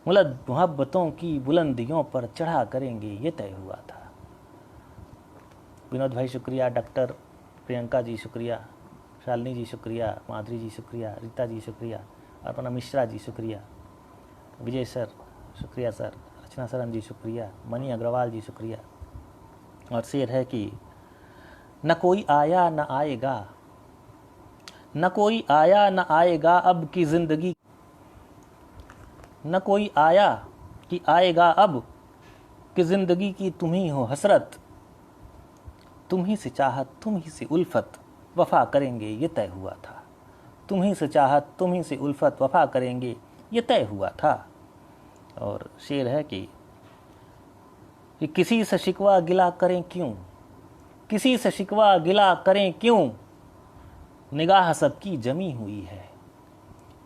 मोहब्बतों की बुलंदियों पर चढ़ा करेंगे ये तय हुआ था। विनोद भाई शुक्रिया, डॉक्टर प्रियंका जी शुक्रिया, शालिनी जी शुक्रिया, माधुरी जी शुक्रिया, रीता जी शुक्रिया, अर्पणा मिश्रा जी शुक्रिया, विजय सर शुक्रिया सर, रचना सरन जी शुक्रिया, मनी अग्रवाल जी शुक्रिया। और शेर है कि न कोई आया न आएगा, न कोई आया न आएगा अब की ज़िंदगी, न कोई आया कि आएगा अब कि ज़िंदगी की तुम ही हो हसरत, तुम ही से चाहत तुम ही से उल्फत वफ़ा करेंगे ये तय हुआ था, तुम ही से चाहत तुम ही से उल्फत वफ़ा करेंगे ये तय हुआ था। और शेर है कि किसी से शिकवा गिला करें क्यों, किसी से शिकवा गिला करें क्यों, निगाह सबकी जमी हुई है,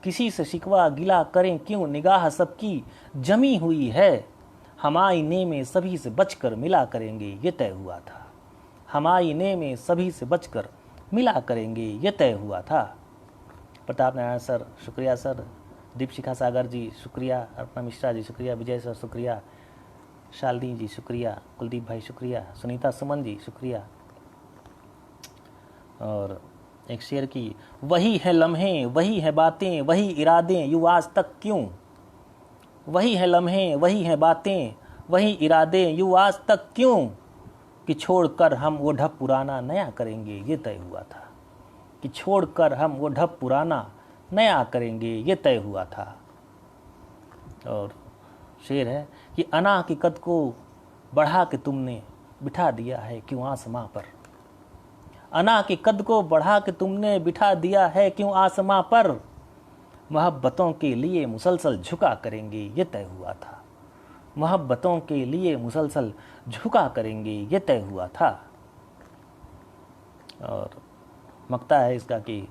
किसी से शिकवा गिला करें क्यों, निगाह सबकी जमी हुई है, हम आईने में सभी से बचकर मिला करेंगे ये तय हुआ था, हम आईने में सभी से बचकर मिला करेंगे ये तय हुआ था। प्रताप नारायण सर शुक्रिया सर, दीपशिखा सागर जी शुक्रिया, अर्पणा मिश्रा जी शुक्रिया, विजय सर शुक्रिया, शालिनी जी शुक्रिया, कुलदीप भाई शुक्रिया, सुनीता सुमन जी शुक्रिया। और एक शेर की, वही है लम्हे, वही है बातें, वही इरादे, यूं आज तक क्यों। वही है लम्हे, वही है बातें, वही इरादे, यूं आज तक क्यों। कि छोड़कर हम वो ढप पुराना नया करेंगे ये तय हुआ था। कि छोड़कर हम वो ढप पुराना नया करेंगे ये तय हुआ था। और शेर है कि अना की कद को बढ़ा के तुमने बिठा दिया है क्यों आसमां पर। अना की कद को बढ़ा के तुमने बिठा दिया है क्यों आसमां पर। मोहब्बतों के लिए मुसलसल झुका करेंगे ये तय हुआ था। मोहब्बतों के लिए मुसलसल झुका करेंगे ये तय हुआ था। और मकता है इसका कि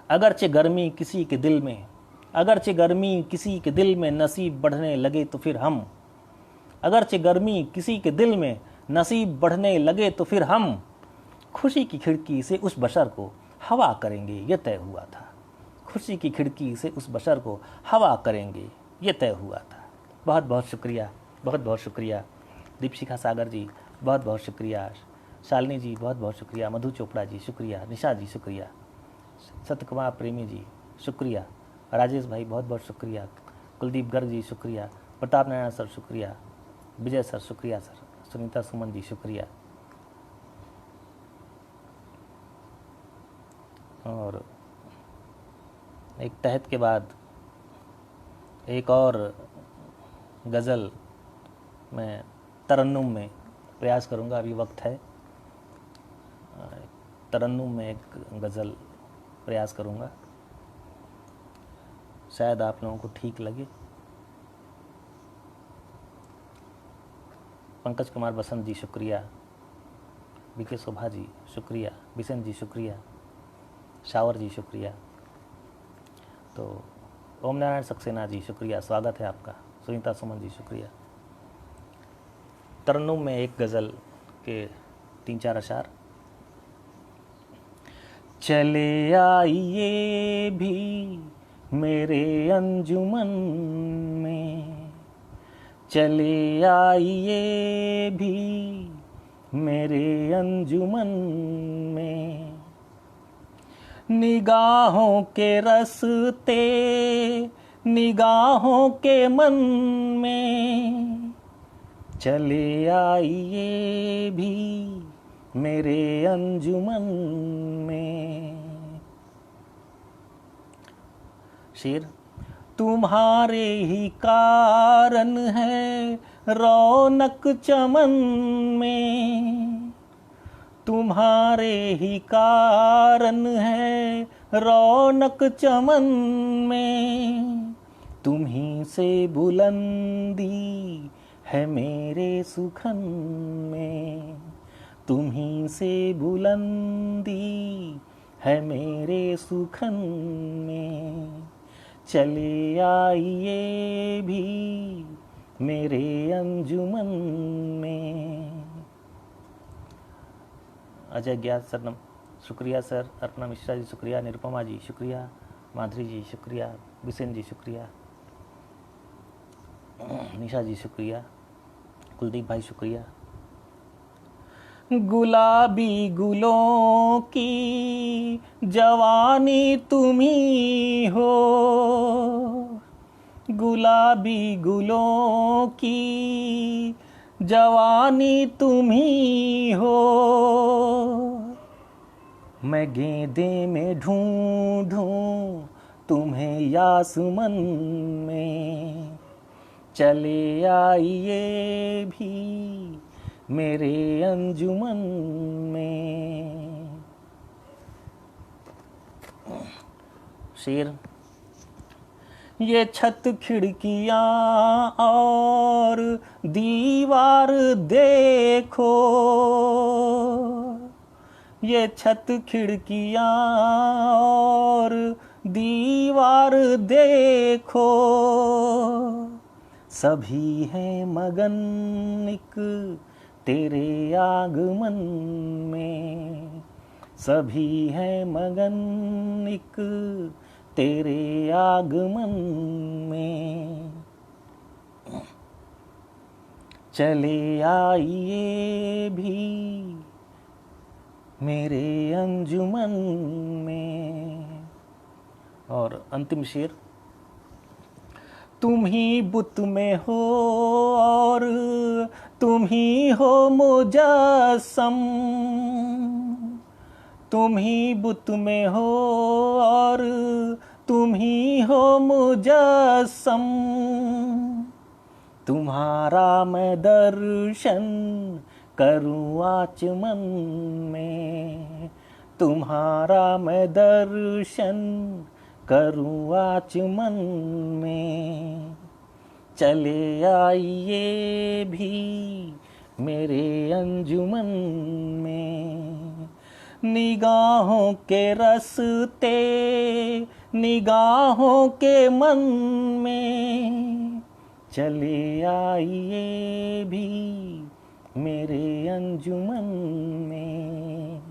अगरचे गर्मी किसी के दिल में, अगरचे गर्मी किसी के दिल में नसीब बढ़ने लगे तो फिर हम। अगरचे गर्मी किसी के दिल में नसीब बढ़ने लगे तो फिर हम खुशी की खिड़की से उस बशर को हवा करेंगे ये तय हुआ था। खुशी की खिड़की से उस बशर को हवा करेंगे ये तय हुआ था। बहुत बहुत शुक्रिया, बहुत बहुत शुक्रिया दीपशिखा सागर जी, बहुत बहुत शुक्रिया शालिनी जी, बहुत बहुत शुक्रिया मधु चोपड़ा जी, शुक्रिया निशा जी, शुक्रिया सत्यकुमार प्रेमी जी, शुक्रिया राजेश भाई, बहुत बहुत शुक्रिया कुलदीप गर्ग जी, शुक्रिया प्रताप नारायण सर, शुक्रिया विजय सर, शुक्रिया सर सुनीता सुमन जी, शुक्रिया। और एक तहत के बाद एक और गज़ल मैं तरन्नुम में प्रयास करूंगा। अभी वक्त है, तरन्नुम में एक गज़ल प्रयास करूंगा, शायद आप लोगों को ठीक लगे। पंकज कुमार बसंत जी, शुक्रिया बीके शोभा जी, शुक्रिया बिशन जी, शुक्रिया शावर जी, शुक्रिया। तो ओम नारायण सक्सेना जी, शुक्रिया, स्वागत है आपका। सुनीता सुमन जी, शुक्रिया। तरन्नुम में एक गज़ल के 3-4 अशार। चले आइए भी मेरे अंजुमन में, चले आइए भी मेरे अंजुमन में। निगाहों के रस्ते निगाहों के मन में, चले आइए भी मेरे अंजुमन में। शेर, तुम्हारे ही कारण है रौनक चमन में, तुम्हारे ही कारण है रौनक चमन में। तुम्हीं से बुलंदी है मेरे सुखन में, तुम्हीं से बुलंदी है मेरे सुखन में। चले आइए भी मेरे अंजुमन में। अजय ज्ञात सर, शुक्रिया सर। अर्पणा मिश्रा जी, शुक्रिया। निरुपमा जी, शुक्रिया। माधुरी जी, शुक्रिया। बिसेन जी, शुक्रिया। निशा जी, शुक्रिया। कुलदीप भाई, शुक्रिया। गुलाबी गुलों की जवानी तुम्ही हो, गुलाबी गुलों की जवानी तुम्ही हो। मैं गेंदे में ढूंढूं तुम्हें यासमन में, चले आइए भी मेरे अंजुमन में। शेर, ये छत खिड़कियां और दीवार देखो, ये छत खिड़कियां और दीवार देखो। सभी हैं मगन एक तेरे आगमन में, सभी हैं मगन एक तेरे आगमन में। चले आइए भी मेरे अंजुमन में। और अंतिम शेर, तुम ही बुत में हो और तुम ही हो मुजस्सम, तुम ही बुत में हो और तुम ही हो मुजस्सम, तुम्हारा मैं दर्शन करूँ आचमन में, तुम्हारा मैं दर्शन करूँ आचमन में। चले आइए भी मेरे अंजुमन में, निगाहों के रस्ते निगाहों के मन में, चले आइए भी मेरे अंजुमन में।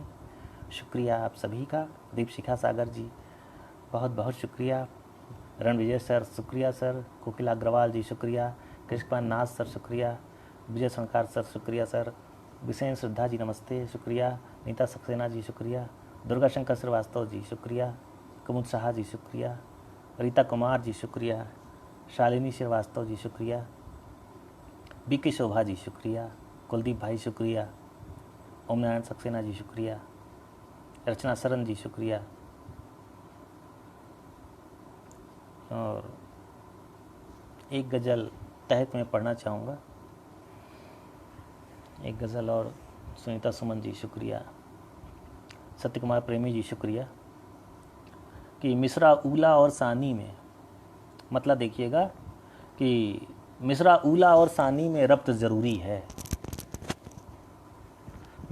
शुक्रिया आप सभी का। दीपशिखा सागर जी बहुत बहुत शुक्रिया। रणविजय सर शुक्रिया सर। कोकिला अग्रवाल जी शुक्रिया। कृष्णपाल नाथ सर शुक्रिया। विजय संकार सर शुक्रिया सर। विशेन श्रद्धा जी नमस्ते शुक्रिया। नीता सक्सेना जी शुक्रिया। दुर्गा शंकर श्रीवास्तव जी शुक्रिया। कुमुद शाह जी शुक्रिया। रीता कुमार जी शुक्रिया। शालिनी श्रीवास्तव जी शुक्रिया। बीके शोभा जी शुक्रिया। कुलदीप भाई शुक्रिया। ओम नारायण सक्सेना जी शुक्रिया। रचना सरन जी शुक्रिया। और एक गज़ल तहत मैं पढ़ना चाहूँगा, एक गज़ल। और सुनीता सुमन जी शुक्रिया। सत्य कुमार प्रेमी जी शुक्रिया। कि मिसरा ऊला और सानी में, मतलब देखिएगा कि मिसरा ऊला और सानी में रब्त ज़रूरी है,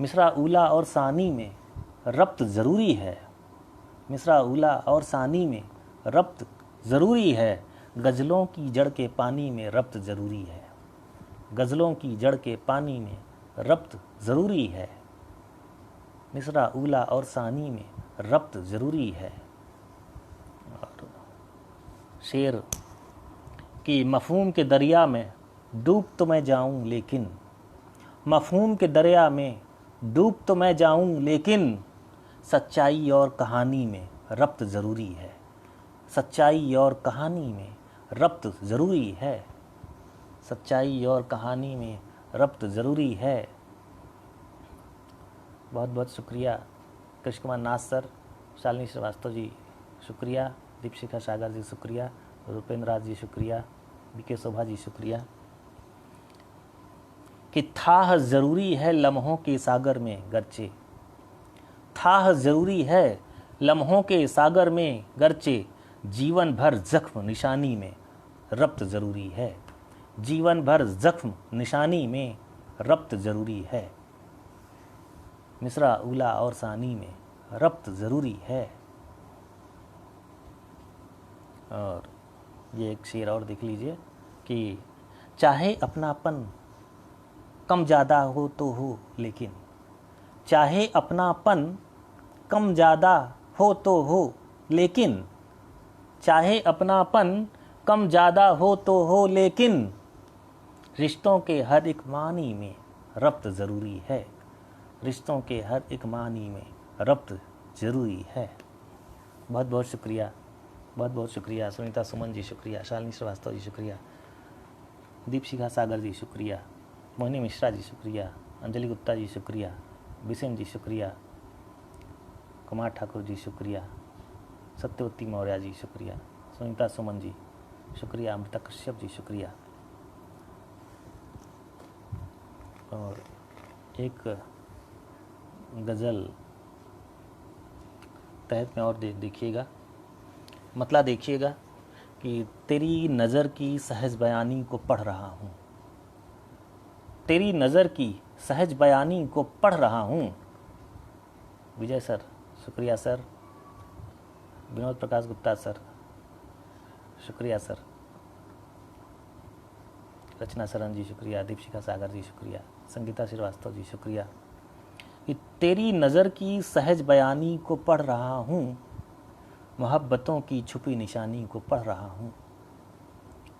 मिसरा ऊला और सानी में रब्त ज़रूरी है, मिसरा ऊला और सानी में रब्त ज़रूरी है, गज़लों की जड़ के पानी में रब्त ज़रूरी है, गज़लों की जड़ के पानी में रब्त ज़रूरी है, मिसरा ऊला और सानी में रब्त ज़रूरी है। और शेर कि मफ़हूम के दरिया में डूब तो मैं जाऊं लेकिन, मफ़हूम के दरिया में डूब तो मैं जाऊं लेकिन, सच्चाई और कहानी में रब्त ज़रूरी है, सच्चाई और कहानी में रब्त ज़रूरी है, सच्चाई और कहानी में रब्त ज़रूरी है। बहुत बहुत शुक्रिया कृष्ण कुमार नाथ सर, शालिनी श्रीवास्तव जी शुक्रिया, दीपशिखा सागर जी शुक्रिया, रुपेंद्र राज जी शुक्रिया, बीके शोभा जी शुक्रिया। कि थाह ज़रूरी है लम्हों के सागर में गरचे, थाह ज़रूरी है लम्हों के सागर में गरचे, जीवन भर ज़ख्म निशानी में रब्त ज़रूरी है, जीवन भर ज़ख्म निशानी में रब्त ज़रूरी है, मिसरा उला और सानी में रब्त ज़रूरी है। और ये एक शेर और देख लीजिए कि चाहे अपनापन कम ज़्यादा हो तो हो लेकिन, चाहे अपनापन कम ज़्यादा हो तो हो लेकिन, चाहे अपनापन कम ज़्यादा हो तो हो लेकिन, रिश्तों के हर एक मानी में रब्त ज़रूरी है, रिश्तों के हर एक मानी में रब्त ज़रूरी है। बहुत बहुत शुक्रिया, बहुत बहुत शुक्रिया। सुनीता सुमन जी शुक्रिया, शालिनी श्रीवास्तव जी शुक्रिया, दीपशिखा सागर जी शुक्रिया, मोहिनी मिश्रा जी शुक्रिया, अंजलि गुप्ता जी शुक्रिया, बिसेन जी शुक्रिया, कुमार ठाकुर जी शुक्रिया, सत्यवती मौर्य जी शुक्रिया, सुनीता सुमन जी शुक्रिया, अमृता कश्यप जी शुक्रिया। और एक गज़ल तहत में और देखिएगा, मतलब देखिएगा कि तेरी नज़र की सहज बयानी को पढ़ रहा हूँ, तेरी नज़र की सहज बयानी को पढ़ रहा हूँ। विजय सर शुक्रिया सर, विनोद प्रकाश गुप्ता सर शुक्रिया सर, रचना सरन जी शुक्रिया, दीपशिखा सागर जी शुक्रिया, संगीता श्रीवास्तव जी शुक्रिया। कि तेरी नज़र की सहज बयानी को पढ़ रहा हूँ, मोहब्बतों की छुपी निशानी को पढ़ रहा हूँ,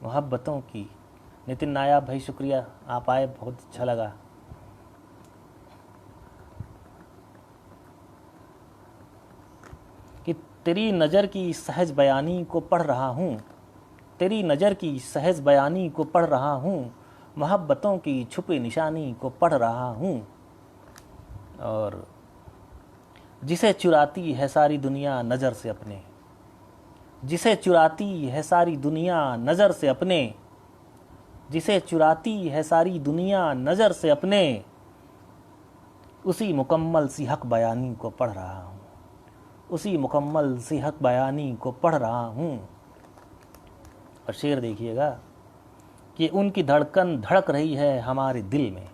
मोहब्बतों की। नितिन नायाब भाई शुक्रिया, आप आए, बहुत अच्छा लगा। तेरी नज़र की सहज बयानी को पढ़ रहा हूँ, तेरी नज़र की सहज बयानी को पढ़ रहा हूँ, मोहब्बतों की छुपी निशानी को पढ़ रहा हूँ। और जिसे चुराती है सारी दुनिया नज़र से अपने, जिसे चुराती है सारी दुनिया नज़र से अपने, जिसे चुराती है सारी दुनिया नज़र से अपने, उसी मुकम्मल सी हक बयानी को पढ़ रहा हूँ, उसी मुकम्मल सी हक बयानी को पढ़ रहा हूँ। और शेर देखिएगा कि उनकी धड़कन धड़क रही है हमारे दिल में,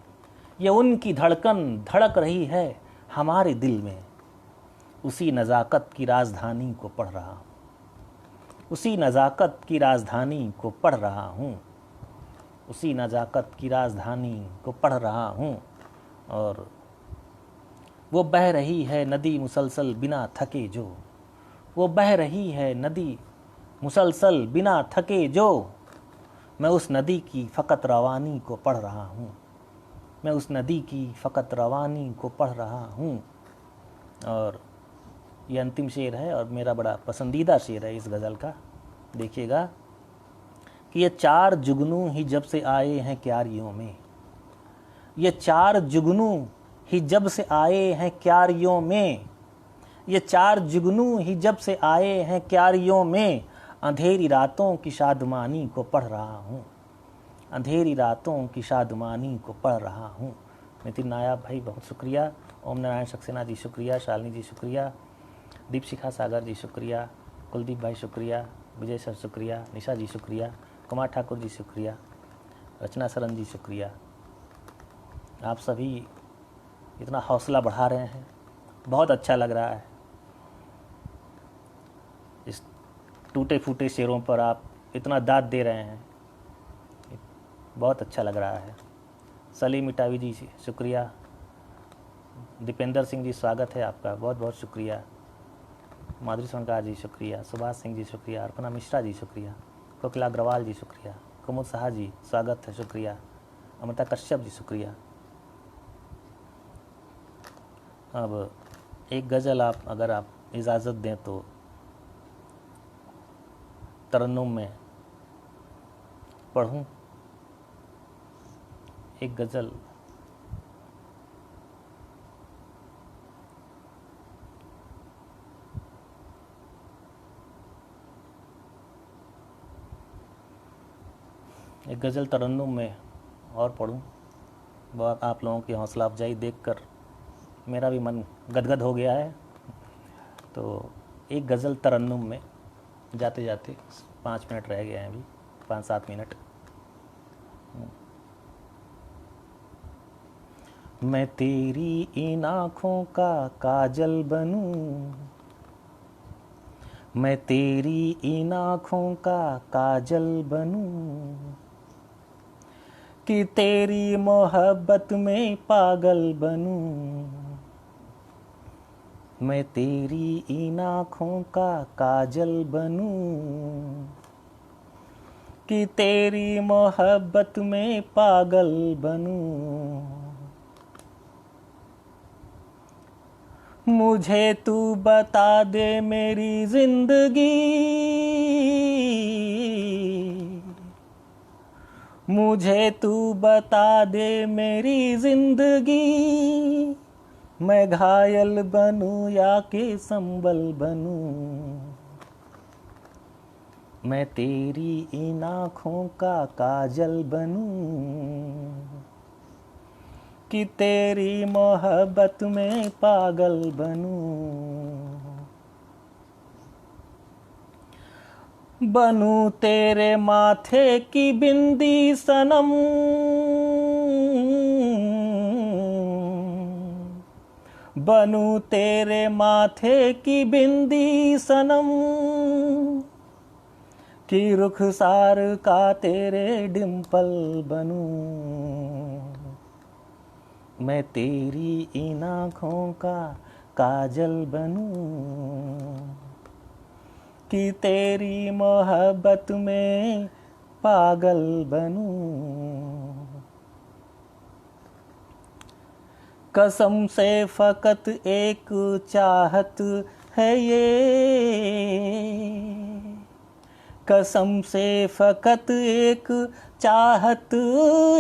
ये उनकी धड़कन धड़क रही है हमारे दिल में, उसी नज़ाकत की राजधानी को पढ़ रहा हूँ, उसी नज़ाकत की राजधानी को पढ़ रहा हूँ, उसी नज़ाकत की राजधानी को पढ़ रहा हूँ। और वो बह रही है नदी मुसलसल बिना थके जो, वो बह रही है नदी मुसलसल बिना थके जो, मैं उस नदी की फ़कत रवानी को पढ़ रहा हूँ, मैं उस नदी की फ़कत रवानी को पढ़ रहा हूँ। और ये अंतिम शेर है और मेरा बड़ा पसंदीदा शेर है इस गज़ल का। देखिएगा कि ये चार जुगनू ही जब से आए हैं क्यारियों में, ये चार जुगनू ही जब से आए हैं क्यारियों में, ये चार जुगनू ही जब से आए हैं क्यारियों में, अंधेरी रातों की शादमानी को पढ़ रहा हूँ, अंधेरी रातों की शादमानी को पढ़ रहा हूँ। नितिन नायब भाई बहुत शुक्रिया, ओम नारायण सक्सेना जी शुक्रिया, शालिनी जी शुक्रिया, दीपशिखा सागर जी शुक्रिया, कुलदीप भाई शुक्रिया, विजय सर शुक्रिया, निशा जी शुक्रिया, कुमार ठाकुर जी शुक्रिया, रचना सरन जी शुक्रिया। आप सभी इतना हौसला बढ़ा रहे हैं, बहुत अच्छा लग रहा है। इस टूटे फूटे शेरों पर आप इतना दाद दे रहे हैं, बहुत अच्छा लग रहा है। सलीम इटावी जी शुक्रिया, दीपेंद्र सिंह जी स्वागत है आपका, बहुत बहुत शुक्रिया। माधुरी सोनकार जी शुक्रिया, सुभाष सिंह जी शुक्रिया, अर्पणा मिश्रा जी शुक्रिया, कोकिला अग्रवाल जी शुक्रिया, कुमुद साहा जी स्वागत है शुक्रिया, अमृता कश्यप जी शुक्रिया। अब एक गज़ल अगर आप इजाज़त दें तो तरन्नुम में पढ़ूं। एक गज़ल तरन्नुम में और पढ़ूं। बहुत आप लोगों की हौसला अफजाई देखकर मेरा भी मन गदगद हो गया है। तो एक गज़ल तरन्नुम में जाते जाते 5 मिनट रह गए हैं, अभी 5-7 मिनट। मैं तेरी इन आँखों का काजल बनूं, मैं तेरी इन आँखों का काजल बनूं, कि तेरी मोहब्बत में पागल बनूं, मैं तेरी इन आँखों का काजल बनूं, कि तेरी मोहब्बत में पागल बनूं। मुझे तू बता दे मेरी जिंदगी, मुझे तू बता दे मेरी जिंदगी, मैं घायल बनूं या कि संबल बनूं, मैं तेरी इन आँखों का काजल बनूं, कि तेरी मोहब्बत में पागल बनूं, बनूं तेरे माथे की बिंदी सनम, बनूं तेरे माथे की बिंदी सनम, कि रुखसार का तेरे डिम्पल बनूं, मैं तेरी इन आँखों का काजल बनूं, कि तेरी मोहब्बत में पागल बनूं। कसम से फ़कत एक चाहत है ये, कसम से फकत एक चाहत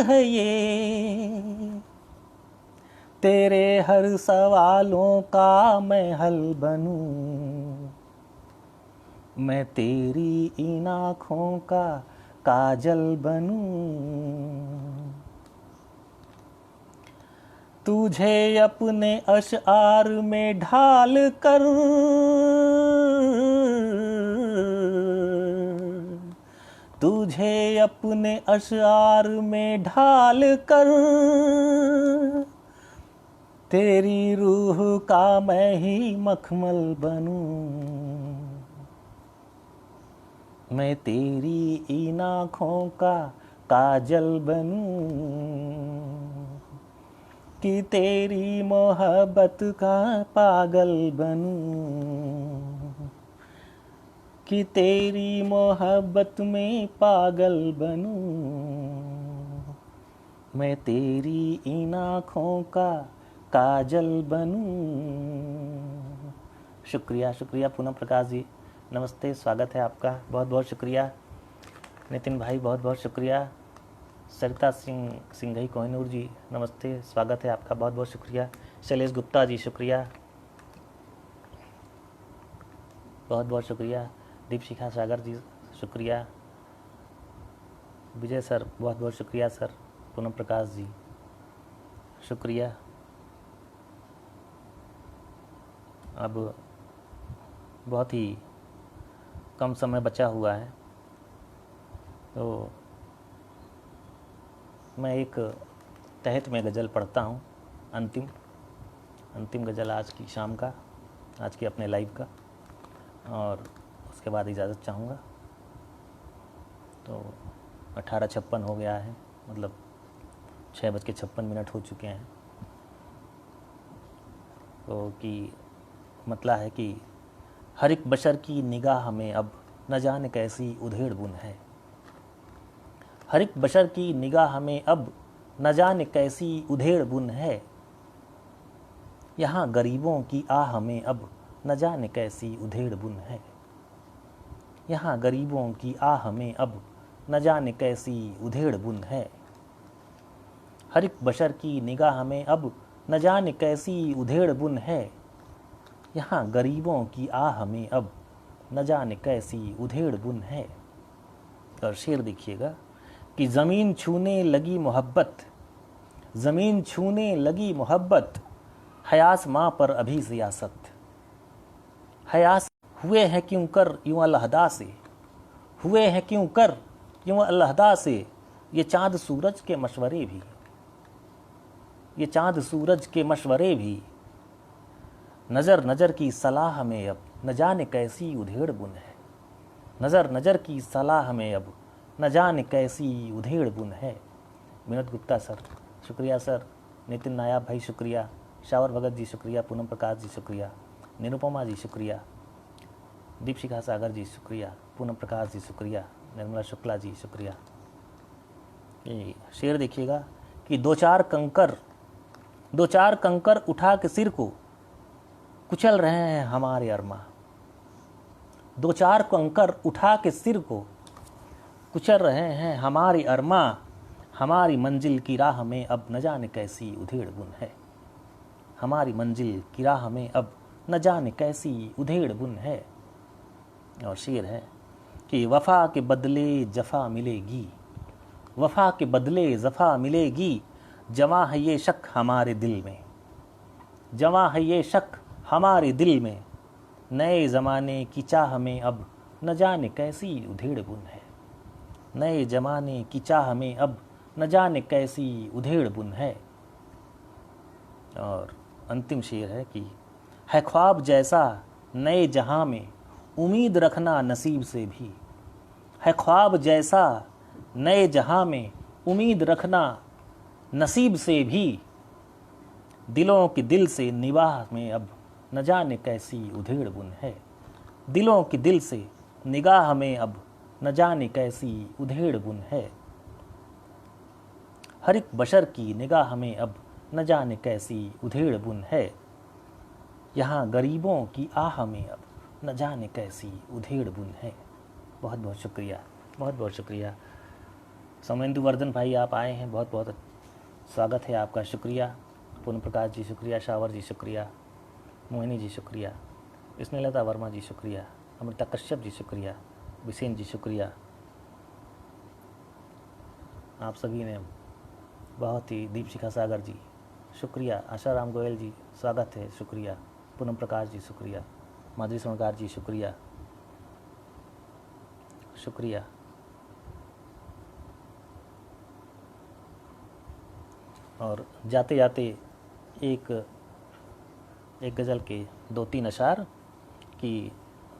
है ये, तेरे हर सवालों का मैं हल बनूं, मैं तेरी इन आँखों का काजल बनूं, तुझे अपने अशआर में ढाल कर, तुझे अपने अशआर में ढाल कर, तेरी रूह का मैं ही मखमल बनूं, मैं तेरी इन आँखों का काजल बनूं, कि तेरी मोहब्बत का पागल बनूं, कि तेरी मोहब्बत में पागल बनूं, मैं तेरी इन आँखों का काजल बनूं। शुक्रिया शुक्रिया पूनम प्रकाश जी, नमस्ते, स्वागत है आपका, बहुत बहुत शुक्रिया। नितिन भाई बहुत बहुत शुक्रिया। सरिता सिंघई कोहिनूर जी नमस्ते, स्वागत है आपका, बहुत बहुत शुक्रिया। शैलेश गुप्ता जी शुक्रिया, बहुत बहुत शुक्रिया। दीपशिखा सागर जी शुक्रिया। विजय सर बहुत बहुत शुक्रिया सर। पूनम प्रकाश जी शुक्रिया। अब बहुत ही कम समय बचा हुआ है, तो मैं एक तहत में गज़ल पढ़ता हूँ, अंतिम गज़ल आज की शाम का, आज की अपने लाइव का, और उसके बाद इजाज़त चाहूँगा। तो 18:56 हो गया है, मतलब 6:56 हो चुके हैं। तो कि मतलब है कि हर एक बशर की निगाह में अब न जाने कैसी उधेड़ बुन है, हर एक बशर की निगाह में अब न जाने कैसी उधेड़ बुन है, यहाँ गरीबों की आह में अब न जाने कैसी उधेड़ बुन है, यहाँ गरीबों की आह में अब न जाने कैसी उधेड़ बुन है, हर एक बशर की निगाह में अब न जाने कैसी उधेड़ बुन है, यहाँ गरीबों की आह में अब न जाने कैसी उधेड़ बुन है। और शेर देखिएगा कि ज़मीन छूने लगी मोहब्बत, ज़मीन छूने लगी मोहब्बत, हयास माँ पर अभी सियासत, हयास हुए हैं क्यों कर यूँ अलहदा से, हुए हैं क्यों कर यूँ अलहदा से, ये चाँद सूरज के मशवरे भी, ये चाँद सूरज के मशवरे भी, नज़र नज़र की सलाह में अब न जाने कैसी उधेड़ बुन है, नज़र नज़र की सलाह में अब न जाने कैसी उधेड़ बुन है। विनोद गुप्ता सर शुक्रिया सर। नितिन नायाब भाई शुक्रिया। शावर भगत जी शुक्रिया। पूनम प्रकाश जी शुक्रिया। निरुपमा जी शुक्रिया। दीपशिखा सागर जी शुक्रिया। पूनम प्रकाश जी शुक्रिया। निर्मला शुक्ला जी शुक्रिया। ये शेर देखिएगा कि दो चार कंकर उठा के सिर को कुचल रहे हैं हमारे अरमा, दो चार कंकर उठा के सिर को कुचल रहे हैं हमारी अरमा, हमारी मंजिल की राह में अब न जाने कैसी उधेड़ बुन है, हमारी मंजिल की राह में अब न जाने कैसी उधेड़ बुन है। और शेर है कि वफा के बदले जफा मिलेगी, वफा के बदले जफा मिलेगी, जमा है ये शक हमारे दिल में, जमा है ये शक हमारे दिल में, नए ज़माने की चाह में अब न जाने कैसी उधेड़ बुन है, नए ज़माने की चाह में अब न जाने कैसी उधेड़ बुन है। और अंतिम शेर है कि है ख्वाब जैसा नए जहां में उम्मीद रखना नसीब से भी, है ख्वाब जैसा नए जहां में उम्मीद रखना नसीब से भी, दिलों के दिल से निगाह में अब न जाने कैसी उधेड़ बुन है, दिलों के दिल से निगाह में अब न जाने कैसी उधेड़ बुन है, हर एक बशर की निगाह में अब न जाने कैसी उधेड़ बुन है। यहाँ गरीबों की आह में अब न जाने कैसी उधेड़ बुन है। बहुत बहुत शुक्रिया, बहुत बहुत शुक्रिया। सोमेंदु वर्धन भाई आप आए हैं, बहुत बहुत स्वागत है आपका, शुक्रिया। पूर्ण प्रकाश जी शुक्रिया, शावर जी शुक्रिया, मोहिनी जी शुक्रिया, स्नेहलता वर्मा जी शुक्रिया, अमृता कश्यप जी शुक्रिया, विसेन जी शुक्रिया। आप सभी ने बहुत ही, दीपशिखा सागर जी शुक्रिया, आशाराम गोयल जी स्वागत है, शुक्रिया। पूनम प्रकाश जी शुक्रिया, माधुरी सोनकार जी शुक्रिया, शुक्रिया। और जाते जाते एक गज़ल के 2-3 अशार कि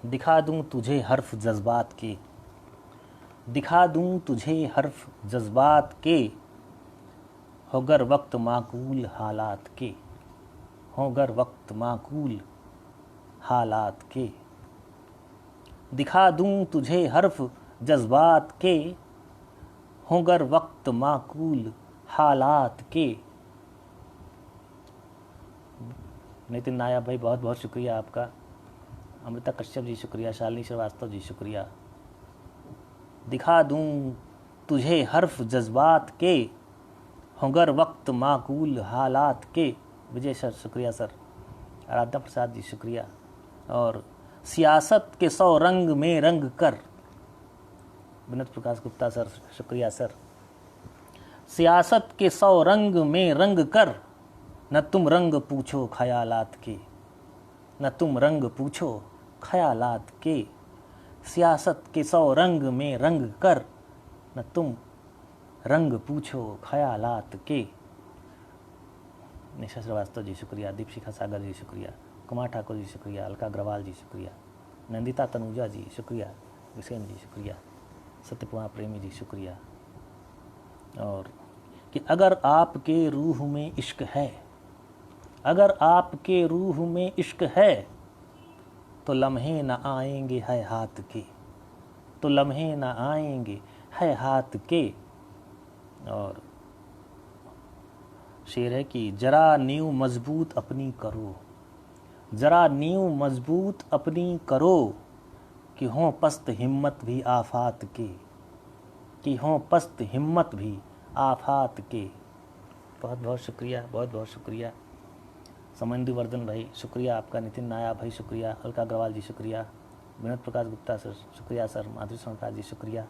दिखा दूं तुझे हर्फ जज्बात के, दिखा दूं तुझे हर्फ जज्बात के, होगर वक्त माकूल हालात के, होगर वक्त माकूल हालात के। दिखा दूं तुझे हर्फ जज्बात के, होगर वक्त माकूल हालात के। नितिन नायब भाई बहुत बहुत शुक्रिया आपका, अमृता कश्यप जी शुक्रिया, शालिनी श्रीवास्तव जी शुक्रिया। दिखा दूं तुझे हर्फ जज्बात के, होगर वक्त माकूल हालात के, विजय सर शुक्रिया सर, आराधना प्रसाद जी शुक्रिया। और सियासत के 100 रंग में रंग कर, विनोद प्रकाश गुप्ता सर शुक्रिया सर। सियासत के 100 रंग में रंग कर, न तुम रंग पूछो ख्यालात के, न तुम रंग पूछो ख्यालात के। सियासत के 100 रंग में रंग कर, न तुम रंग पूछो ख्यालात के। निशा श्रीवास्तव जी शुक्रिया, दीपशिखा सागर जी शुक्रिया, कुमार ठाकुर जी शुक्रिया, अलका अग्रवाल जी शुक्रिया, नंदिता तनुजा जी शुक्रिया, विसेन जी शुक्रिया, सत्यकुमार प्रेमी जी शुक्रिया। और कि अगर आपके रूह में इश्क है, अगर आपके रूह में इश्क है, तो लम्हे न आएंगे है हाथ के, तो लम्हे न आएंगे है हाथ के। और शेर है कि जरा नींव मजबूत अपनी करो, जरा नींव मजबूत अपनी करो, कि हों पस्त हिम्मत भी आफात के, कि हों पस्त हिम्मत भी आफात के। बहुत बहुत शुक्रिया, बहुत बहुत शुक्रिया। समंदु वर्धन भाई शुक्रिया आपका, नितिन नायब भाई शुक्रिया, अलका अग्रवाल जी शुक्रिया, विनोद प्रकाश गुप्ता सर शुक्रिया सर, माधुरी सोनकार जी शुक्रिया,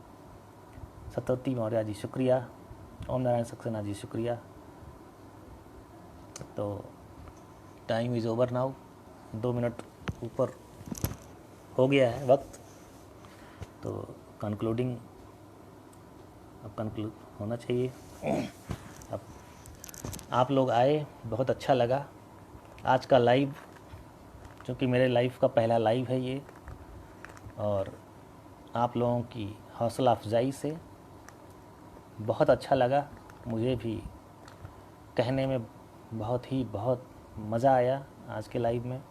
सतोती मौर्य जी शुक्रिया, ओम नारायण सक्सेना जी शुक्रिया। तो time is over now, 2 minute ऊपर हो गया है वक्त, तो कंक्लूडिंग अब कंक्लूड होना चाहिए। अब आप लोग आए, बहुत अच्छा लगा। आज का लाइव, क्योंकि मेरे लाइफ का पहला लाइव है ये, और आप लोगों की हौसला अफजाई से बहुत अच्छा लगा। मुझे भी कहने में बहुत मज़ा आया आज के लाइव में।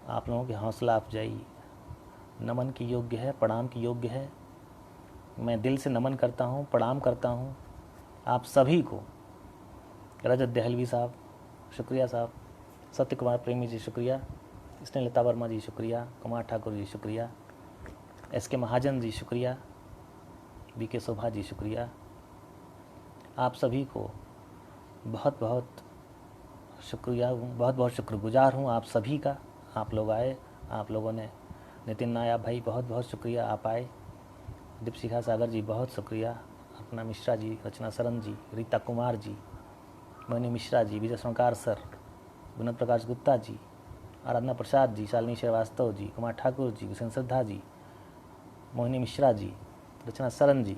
आप लोगों की हौसला अफजाई नमन की योग्य है, प्रणाम की योग्य है। मैं दिल से नमन करता हूँ, प्रणाम करता हूँ आप सभी को। रजत दहलवी साहब शुक्रिया साहब, सत्य कुमार प्रेमी जी शुक्रिया, स्नेहलता वर्मा जी शुक्रिया, कुमार ठाकुर जी शुक्रिया, SK महाजन जी शुक्रिया, BK शोभा जी शुक्रिया। आप सभी को बहुत बहुत शुक्रिया, बहुत बहुत शुक्रगुजार हूँ आप सभी का। आप लोग आए, आप लोगों ने, नितिन नायब भाई बहुत बहुत शुक्रिया आप आए, दीपशिखा सागर जी बहुत शुक्रिया, अपना मिश्रा जी, रचना सरन जी, रीता कुमार जी, मोहिनी मिश्रा जी, विजय सोनकार सर, विनोद प्रकाश गुप्ता जी, आराधना प्रसाद जी, शालिनी श्रीवास्तव जी, कुमार ठाकुर जी, किशन श्रद्धा जी, मोहिनी मिश्रा जी, रचना सरन जी,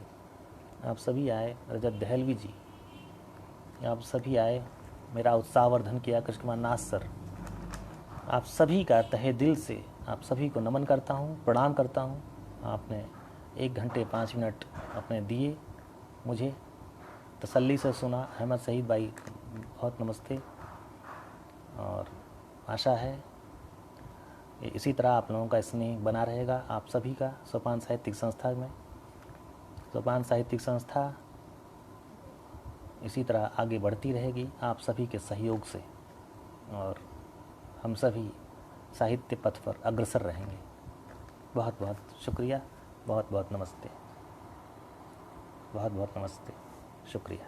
आप सभी आए, रजत दहलवी जी, आप सभी आए, मेरा उत्साहवर्धन किया कृष्ण कुमार नाथ सर। आप सभी का तहे दिल से आप सभी को नमन करता हूँ, प्रणाम करता हूँ। आपने 1 घंटे 5 मिनट अपने दिए, मुझे तसल्ली से सुना। अहमद शहीद भाई बहुत नमस्ते, और आशा है इसी तरह आप लोगों का स्नेह बना रहेगा आप सभी का। सोपान साहित्यिक संस्था में, सोपान साहित्यिक संस्था इसी तरह आगे बढ़ती रहेगी आप सभी के सहयोग से, और हम सभी साहित्य पथ पर अग्रसर रहेंगे। बहुत बहुत शुक्रिया, बहुत बहुत नमस्ते, बहुत बहुत नमस्ते, शुक्रिया।